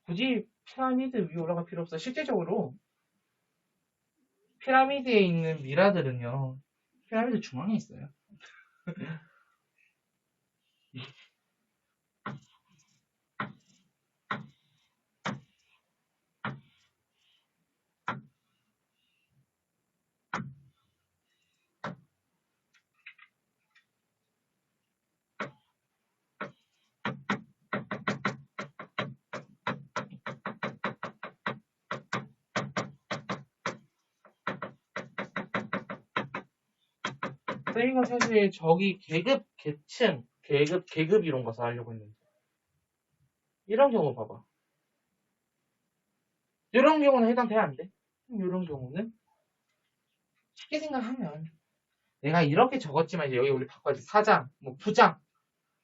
굳이 피라미드 위에 올라갈 필요 없어. 실제적으로 피라미드에 있는 미라들은요. 피라미드 중앙에 있어요. 선생님은 사실 저기 계급, 계층, 계급 이런 거 하려고 했는데. 이런 경우 봐봐. 이런 경우는 해당돼, 안 돼? 이런 경우는 쉽게 생각하면 내가 이렇게 적었지만 이제 여기 우리 바꿔야지. 사장, 뭐 부장,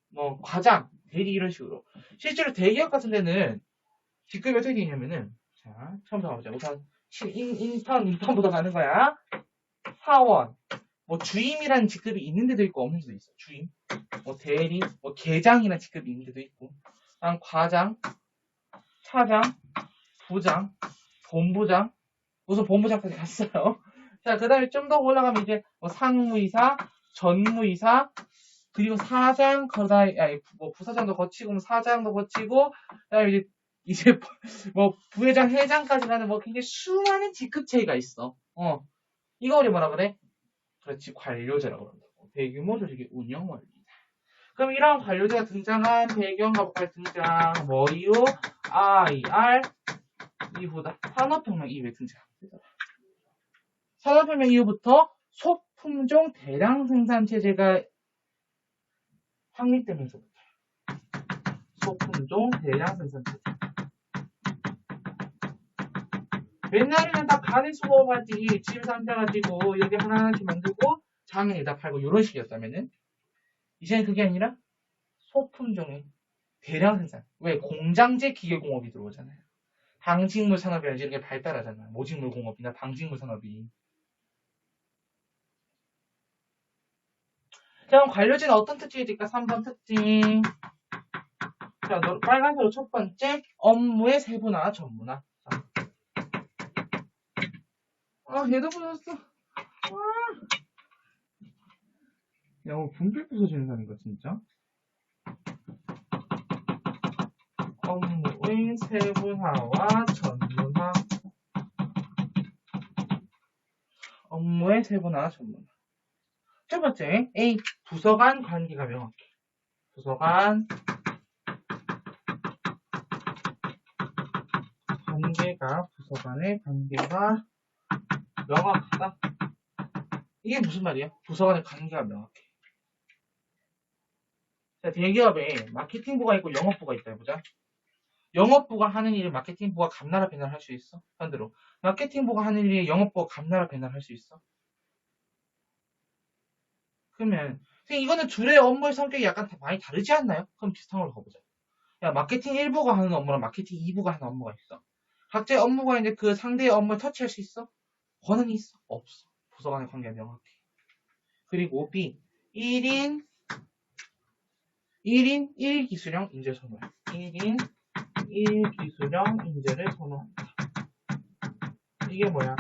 뭐 과장, 대리 이런 식으로. 실제로 대기업 같은 데는 직급이 어떻게 되냐면은 자, 처음부터 가보자. 우선 인턴부터 가는 거야. 사원, 뭐 주임이라는 직급이 있는 데도 있고 없는 데도 있어. 주임, 뭐 대리, 뭐 계장이라는 직급이 있는 데도 있고. 다음 과장, 차장, 부장, 본부장. 우선 본부장까지 갔어요. 자, 그 다음에 좀 더 올라가면 이제 뭐 상무이사, 전무이사, 그리고 사장, 뭐 부사장도 거치고, 뭐 사장도 거치고, 그 다음에 이제 뭐 부회장, 회장까지 가는 뭐 굉장히 수많은 직급 차이가 있어. 이거 우리 뭐라 그래? 그렇지, 관료제라고 그런다. 대규모 조직의 운영 원리. 그럼 이런 관료제가 등장한 배경과 뭐가 등장? 뭐 이유? IR 이후다. 산업혁명 이후에 등장합니다. 산업혁명 이후부터 소품종 대량 생산 체제가 확립되면서부터 소품종 대량 생산 체제. 옛날에는 딱 간에 수거가지고 집에서 앉아가지고 이렇게 하나씩 만들고 장에다 팔고 이런 식이었다면은 이제는 그게 아니라 소품종의 대량 생산. 왜? 공장제 기계공업이 들어오잖아요. 방직물 산업이라든지 이런 게 발달하잖아. 모직물 공업이나 방직물 산업이. 자, 그럼 관료제는 어떤 특징이 있을까? 3번 특징. 자, 빨간색으로 첫 번째, 업무의 세분화, 전문화. 자. 얘도 부서졌어. 야, 분필 부서진다니까, 진짜. 업무의 세분화와 전문화. 업무의 세분화, 전문화. 첫 번째, A. 부서 간 관계가 명확해. 부서 간 관계가, 부서 간의 관계가 명확하다. 이게 무슨 말이야? 부서 간의 관계가 명확해. 자, 대기업에 마케팅부가 있고 영업부가 있다 해보자. 영업부가 하는 일을 마케팅부가 감나라 배나라 할 수 있어? 반대로 마케팅부가 하는 일을 영업부가 감나라 배나라 할 수 있어? 그러면 이거는 둘의 업무의 성격이 약간 많이 다르지 않나요? 그럼 비슷한 걸로 가보자. 야, 마케팅 1부가 하는 업무랑 마케팅 2부가 하는 업무가 있어. 각자의 업무가 있는데 그 상대의 업무를 터치할 수 있어? 권한이 있어? 없어. 부서 간의 관계가 명확해. 그리고 B 1인 1기술형 인재 선호. 1인 1기술형 인재를 선호한다. 이게 뭐야?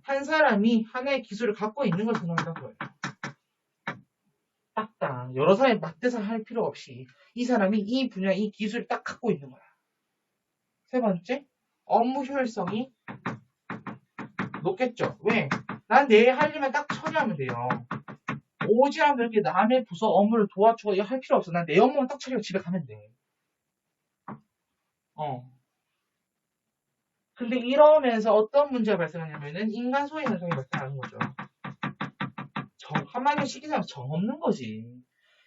한 사람이 하나의 기술을 갖고 있는 걸 선호한다는 거예요. 딱딱 여러 사람이 맞대서 할 필요 없이 이 사람이 이 분야 이 기술을 딱 갖고 있는 거야. 세 번째, 업무 효율성이 높겠죠. 왜? 난 내 할 일만 딱 처리하면 돼요. 오지 않으면 이렇게 남의 부서 업무를 도와주고 이거 할 필요 없어. 난 내 업무만 딱 처리하고 집에 가면 돼. 근데 이러면서 어떤 문제가 발생하냐면은 인간 소외 현상이 발생하는 거죠. 한마디로 쉽게 생각해서 정 없는 거지.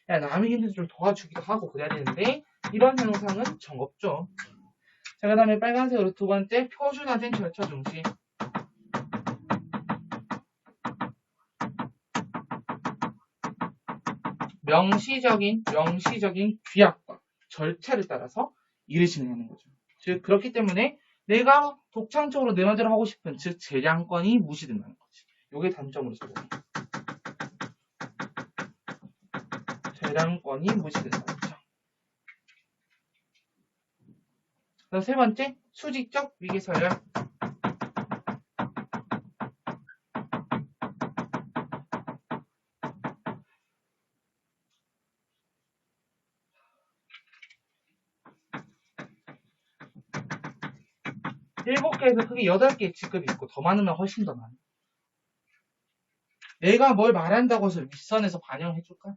야, 남의 힘들 좀 도와주기도 하고 그래야 되는데 이런 현상은 정 없죠. 자, 그 다음에 빨간색으로 두 번째 표준화된 절차 중시. 명시적인 규약과 절차를 따라서 일을 진행하는 거죠. 즉 그렇기 때문에 내가 독창적으로 내 마음대로 하고 싶은 즉 재량권이 무시된다는 거지. 이게 단점으로 적용해. 재량권이 무시된다는 거죠. 그다음 세 번째 수직적 위계서열. 일곱 개에서 크게 8개의 직급이 있고 더 많으면 훨씬 더 많아. 내가 뭘 말한다고 해서 윗선에서 반영해줄까?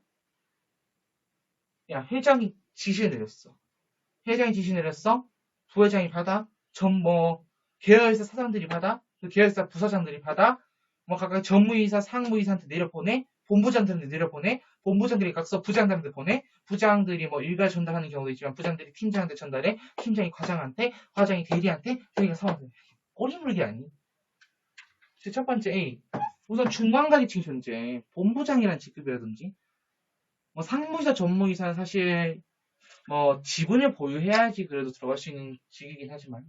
야, 회장이 지시 내렸어. 회장이 지시 내렸어. 부회장이 받아. 계열사 사장들이 받아. 그 계열사 부사장들이 받아. 각각 전무이사, 상무이사한테 내려보내. 본부장들한테 내려보내. 본부장들이 각서 부장들한테 보내. 부장들이 일괄 전달하는 경우도 있지만 부장들이 팀장한테 전달해. 팀장이 과장한테, 과장이 대리한테, 대리가 사원한테. 꼬리물기 아니? 첫 번째 A. 우선 중간가리층 존재. 본부장이란 직급이라든지 상무이사, 전무이사는 사실 지분을 보유해야지 그래도 들어갈 수 있는 직이긴 하지만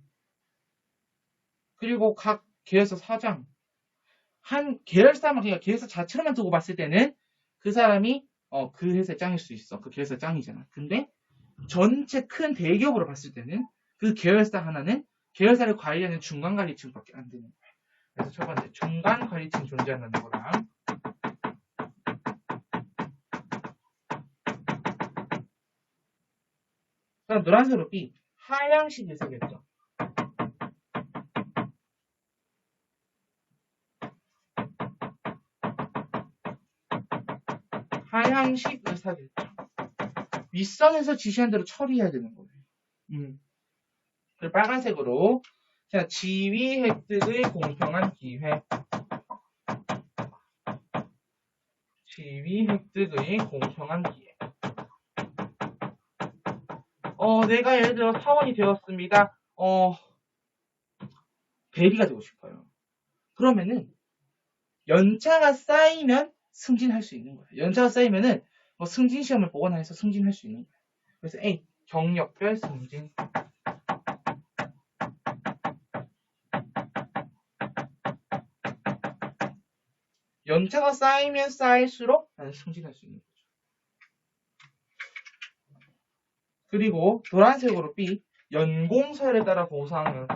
그리고 각 계열사 사장 한 계열사만 그냥 계열사 자체로만 두고 봤을 때는 그 사람이 그 회사의 짱일 수 있어. 그 계열사 짱이잖아. 근데 전체 큰 대기업으로 봤을 때는 그 계열사 하나는 계열사를 관리하는 중간관리층밖에 안 되는 거야. 그래서 첫 번째 중간관리층 존재한다는 거랑 그다음 노란색으로 B 하향식 의사결정. 하향식 의사결정. 윗선에서 지시한 대로 처리해야 되는 거예요. 그리고 빨간색으로 자, 지위 획득의 공평한 기회. 지위 획득의 공평한 기회. 내가 예를 들어 사원이 되었습니다. 대리가 되고 싶어요. 그러면은 연차가 쌓이면 승진할 수 있는 거예요. 연차가 쌓이면은 승진 시험을 보거나 해서 승진할 수 있는 거예요. 그래서 A 경력별 승진. 연차가 쌓이면 쌓일수록 나는 승진할 수 있는 거죠. 그리고 노란색으로 B 연공서열에 따라 보상은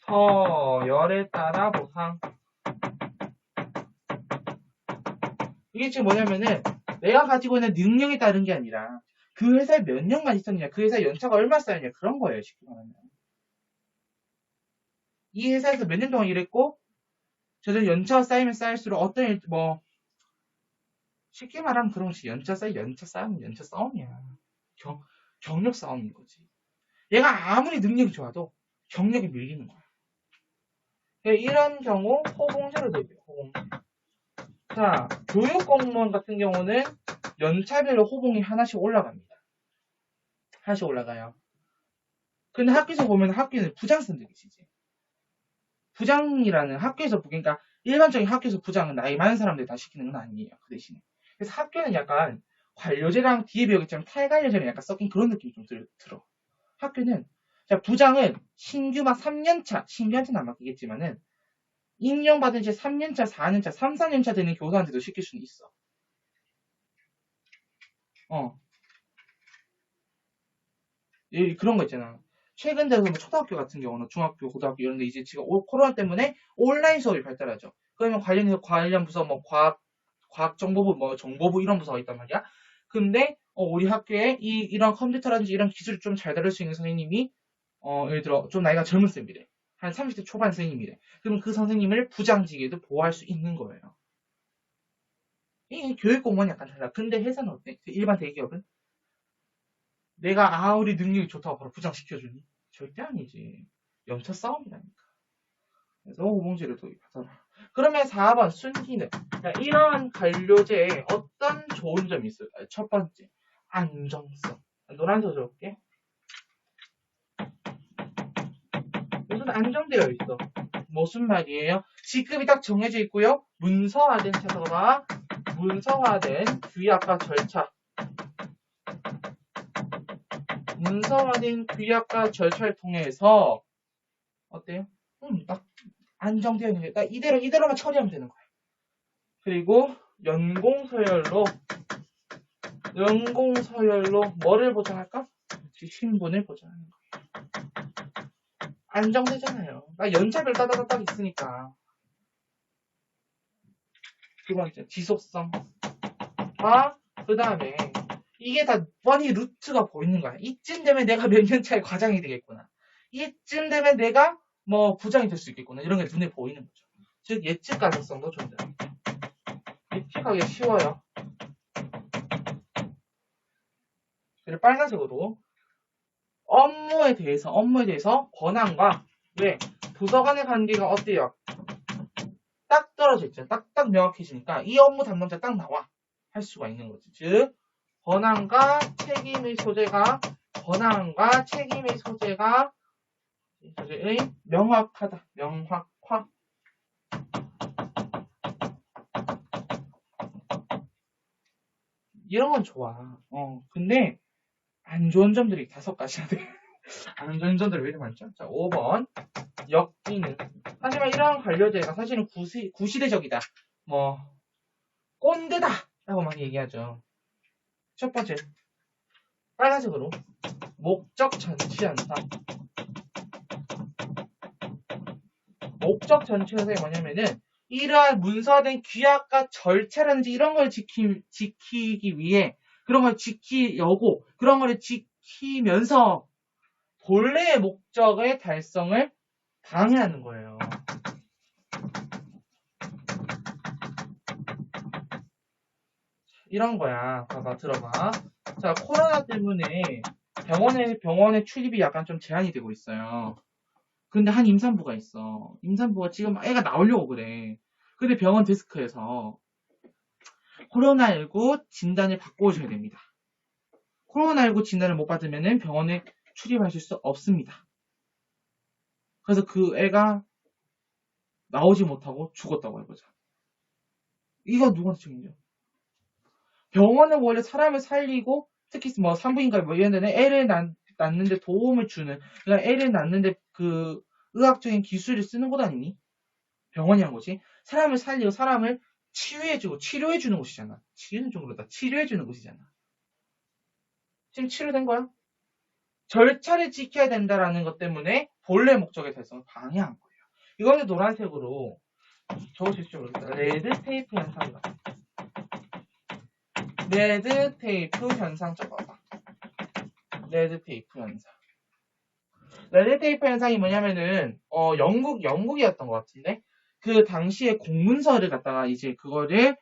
연공서열에 따라 보상. 이게 지금 뭐냐면은 내가 가지고 있는 능력에 따른 게 아니라 그 회사에 몇 년간 있었느냐, 그 회사에 연차가 얼마 쌓였냐 그런 거예요. 쉽게 말하면. 이 회사에서 몇 년 동안 일했고 저들 연차가 쌓이면 쌓일수록 어떤 일, 쉽게 말하면 그런 것이 연차 싸움은 연차 싸움이야. 경력 싸움인 거지. 얘가 아무리 능력이 좋아도 경력이 밀리는 거야. 이런 경우 호봉제로 되고요. 호봉제. 자, 교육공무원 같은 경우는 연차별로 호봉이 하나씩 올라갑니다. 하나씩 올라가요. 근데 학교에서 보면 학교는 부장 쓴 데 계시지. 부장이라는 학교에서, 그러니까 일반적인 학교에서 부장은 나이 많은 사람들이 다 시키는 건 아니에요. 그 대신에. 그래서 학교는 약간 관료제랑 뒤에 배우겠지만 탈관료제랑 약간 섞인 그런 느낌이 좀 들어. 학교는, 자, 부장은 신규 막 3년차, 신규한테는 안 맡기겠지만은, 임용받은 이제 3년차, 4년차, 3, 4년차 되는 교사한테도 시킬 수는 있어. 그런 거 있잖아. 최근 들어서 뭐 초등학교 같은 경우는 중학교, 고등학교 이런 데 이제 지금 코로나 때문에 온라인 수업이 발달하죠. 그러면 관련 부서 뭐 과학정보부, 뭐 정보부 이런 부서가 있단 말이야. 근데 우리 학교에 이런 컴퓨터라든지 이런 기술을 좀 잘 다룰 수 있는 선생님이 예를 들어 좀 나이가 젊은 쌤이래. 한 30대 초반 선생님이래. 그러면 그 선생님을 부장직에도 보호할 수 있는 거예요. 이 교육공무원이 약간 달라. 근데 회사는 어때? 일반 대기업은? 내가 우리 능력이 좋다고 바로 부장시켜주니? 절대 아니지. 연차 싸움이라니까. 그래서 호봉제를 도입하더라. 그러면 4번 순기능. 이런 관료제에 어떤 좋은 점이 있어요? 첫 번째, 안정성. 노란색 적을게. 무슨 안정되어 있어. 무슨 말이에요? 직급이 딱 정해져 있고요. 문서화된 차서가 문서화된 규약과 절차. 문서화된 규약과 절차를 통해서 어때요? 딱 안정되어 있는 게 딱 이대로만 처리하면 되는 거예요. 그리고 연공서열로 뭐를 보장할까? 신분을 보장하는 거예요. 안정되잖아요. 연차별 따다다닥 있으니까. 두 번째, 지속성. 그 다음에 이게 다 뻔히 루트가 보이는 거야. 이쯤 되면 내가 몇 년 차에 과장이 되겠구나. 이쯤 되면 내가 뭐 부장이 될 수 있겠구나. 이런 게 눈에 보이는 거죠. 즉 예측 가능성도 존재합니다. 예측하기 쉬워요. 그리고 빨간색으로 업무에 대해서 권한과 왜 부서 간의 관계가 어때요? 딱 떨어져 있죠. 딱딱 명확해지니까 이 업무 담당자 딱 나와 할 수가 있는 거지. 즉 권한과 책임의 소재가 명확하다. 명확화. 이런 건 좋아. 근데 안 좋은 점들이 5가지나 돼. 안 좋은 점들이 왜 이렇게 많죠? 자, 5번 역기능. 하지만 이러한 관료제가 사실은 구시대적이다. 뭐 꼰대다 라고 많이 얘기하죠. 첫 번째 빨간색으로 목적 전치 현상. 목적 전치 현상이 뭐냐면은 이러한 문서화된 규약과 절차라든지 이런 걸 지키기 위해 그런 걸 지키려고 그런 걸 지키면서 본래의 목적의 달성을 방해하는 거예요. 이런 거야. 봐봐, 들어봐. 자, 코로나 때문에 병원에 출입이 약간 좀 제한이 되고 있어요. 근데 한 임산부가 있어. 임산부가 지금 애가 나오려고 그래. 근데 병원 데스크에서 코로나19 진단을 바꿔줘야 됩니다. 코로나19 진단을 못 받으면 병원에 출입하실 수 없습니다. 그래서 그 애가 나오지 못하고 죽었다고 해보자. 이거 누구한테 책임져? 병원은 원래 사람을 살리고 특히 뭐 산부인과 뭐 이런 데는 애를 낳는데 도움을 주는, 그러니까 애를 낳는데 그 의학적인 기술을 쓰는 곳 아니니? 병원이 한 거지. 사람을 살리고 사람을 치료해주고 치료해주는 곳이잖아. 치료는 좀 그렇다. 치료해주는 곳이잖아. 지금 치료된 거야? 절차를 지켜야 된다라는 것 때문에 본래 목적의 달성을 방해한 거예요. 이거는 노란색으로 적으실지 모르겠다. 레드 테이프 현상이다. 레드 테이프 현상 적어봐. 레드 테이프 현상. 레드 테이프 현상이 뭐냐면은 영국이었던 것 같은데 그 당시에 공문서를 갖다가 이제 그거를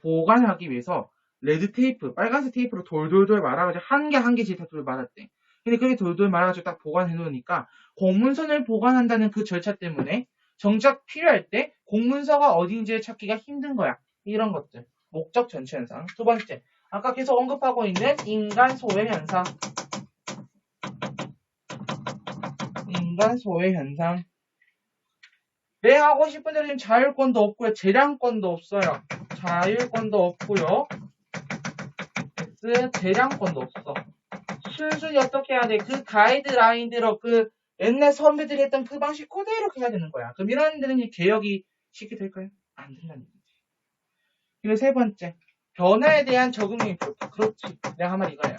보관하기 위해서 레드 테이프, 빨간색 테이프로 돌돌돌 말아가지고 한 개씩 다 돌 말았대. 근데 그게 돌돌 말아가지고 딱 보관해 놓으니까 공문서를 보관한다는 그 절차 때문에 정작 필요할 때 공문서가 어딘지를 찾기가 힘든 거야. 이런 것들. 목적 전체 현상. 두 번째, 아까 계속 언급하고 있는 인간 소외 현상. 인간 소외 현상. 내 하고 싶은 대로 지금 자율권도 없고요. 재량권도 없어요. 자율권도 없고요. 재량권도 없어. 순순히 어떻게 해야 돼? 그 가이드라인대로 그 옛날 선배들이 했던 그 방식 그대로 해야 되는 거야. 그럼 이런 데는 개혁이 쉽게 될까요? 안 된다는 거지. 그리고 세 번째, 변화에 대한 적응력이 부족해. 그렇지. 내가 한 말 이거야.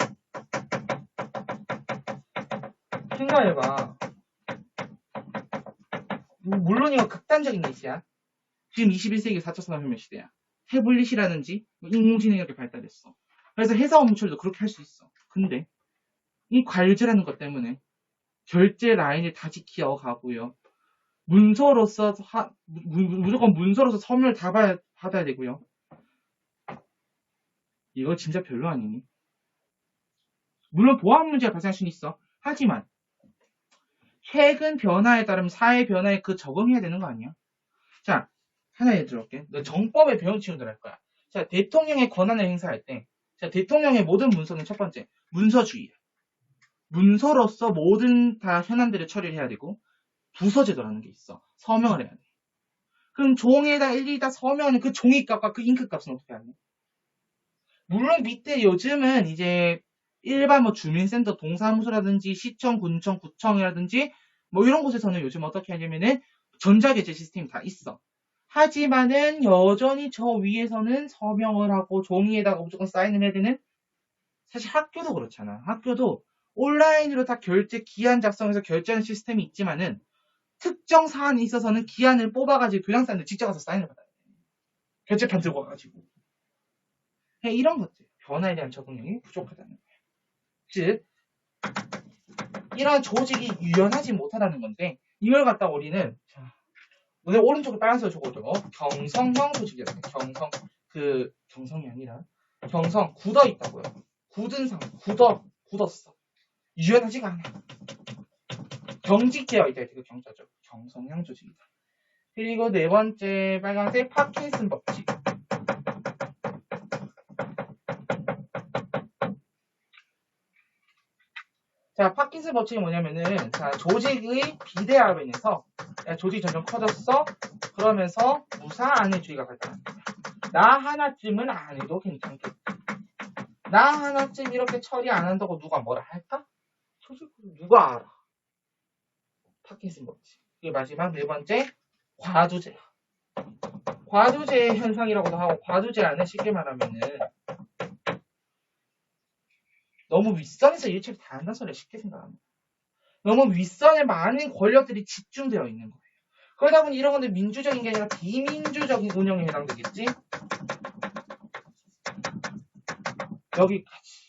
생각해봐. 물론 이거 극단적인 예시야. 지금 21세기 4차 산업혁명 시대야. 태블릿이라든지 인공지능이 이렇게 발달했어. 그래서 회사 업무 처리도 그렇게 할 수 있어. 근데 이 관료제라는 것 때문에 결제 라인을 다시 기어가고요. 문서로서 무조건 문서로서 서명을 다 받아야 되고요. 이거 진짜 별로 아니니? 물론 보안 문제가 발생할 수는 있어. 하지만 최근 변화에 따르면 사회 변화에 그 적응해야 되는 거 아니야? 자, 하나 예를 들어볼게. 너 정법에 배운 친구들 할 거야. 자, 대통령의 권한을 행사할 때, 자, 대통령의 모든 문서는 첫 번째, 문서주의야. 문서로서 모든 다 현안들을 처리를 해야 되고, 부서제도라는 게 있어. 서명을 해야 돼. 그럼 종이에다 일일이 서명하는 그 종이값과 그 잉크값은 어떻게 하냐? 물론 밑에 요즘은 이제 일반 뭐 주민센터 동사무소라든지 시청, 군청, 구청이라든지 뭐 이런 곳에서는 요즘 어떻게 하냐면은 전자결제 시스템이 다 있어. 하지만은 여전히 저 위에서는 서명을 하고 종이에다가 무조건 사인을 해야 되는, 사실 학교도 그렇잖아. 학교도 온라인으로 다 결제 기한 작성해서 결제하는 시스템이 있지만은 특정 사안에 있어서는 기한을 뽑아가지고 교양사한테 직접 가서 사인을 받아야 돼. 결제판 들고 와가지고. 이런 것들. 변화에 대한 적응력이 부족하다는 거야. 즉, 이런 조직이 유연하지 못하다는 건데, 이걸 갖다 우리는, 자, 오늘 오른쪽에 빨간색으로 적어줘. 경성형 조직이라고 해. 경성이 아니라, 굳어 있다고요. 굳은 상태, 굳었어. 유연하지가 않아. 경직되어 있다. 그 경자죠. 경성형 조직이다. 그리고 네 번째 빨간색 파킨슨 법칙. 자, 파킨슨 법칙이 뭐냐면은, 자, 조직의 비대화로 인해서, 조직이 점점 커졌어. 그러면서 무사안일주의가 발달합니다. 나 하나쯤은 안 해도 괜찮겠다. 나 하나쯤 이렇게 처리 안 한다고 누가 뭐라 할까? 솔직히 누가 알아? 파킨슨 법칙. 그리고 마지막 네 번째, 과두제. 과두제 현상이라고도 하고, 과두제안은 쉽게 말하면은, 너무 윗선에서 일처리 다 한다는 소리를 쉽게 생각합니다. 너무 윗선에 많은 권력들이 집중되어 있는 거예요. 그러다 보니 이런 건데 민주적인 게 아니라 비민주적인 운영에 해당되겠지? 여기까지.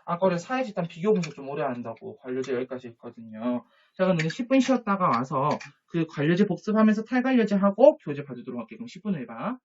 아까 우리 사회집단 비교 분석 좀 오래 한다고 관료제 여기까지 했거든요. 자, 그럼 10분 쉬었다가 와서 그 관료제 복습하면서 탈관료제 하고 교재 봐주도록 할게요. 그럼 10분 후에 봐.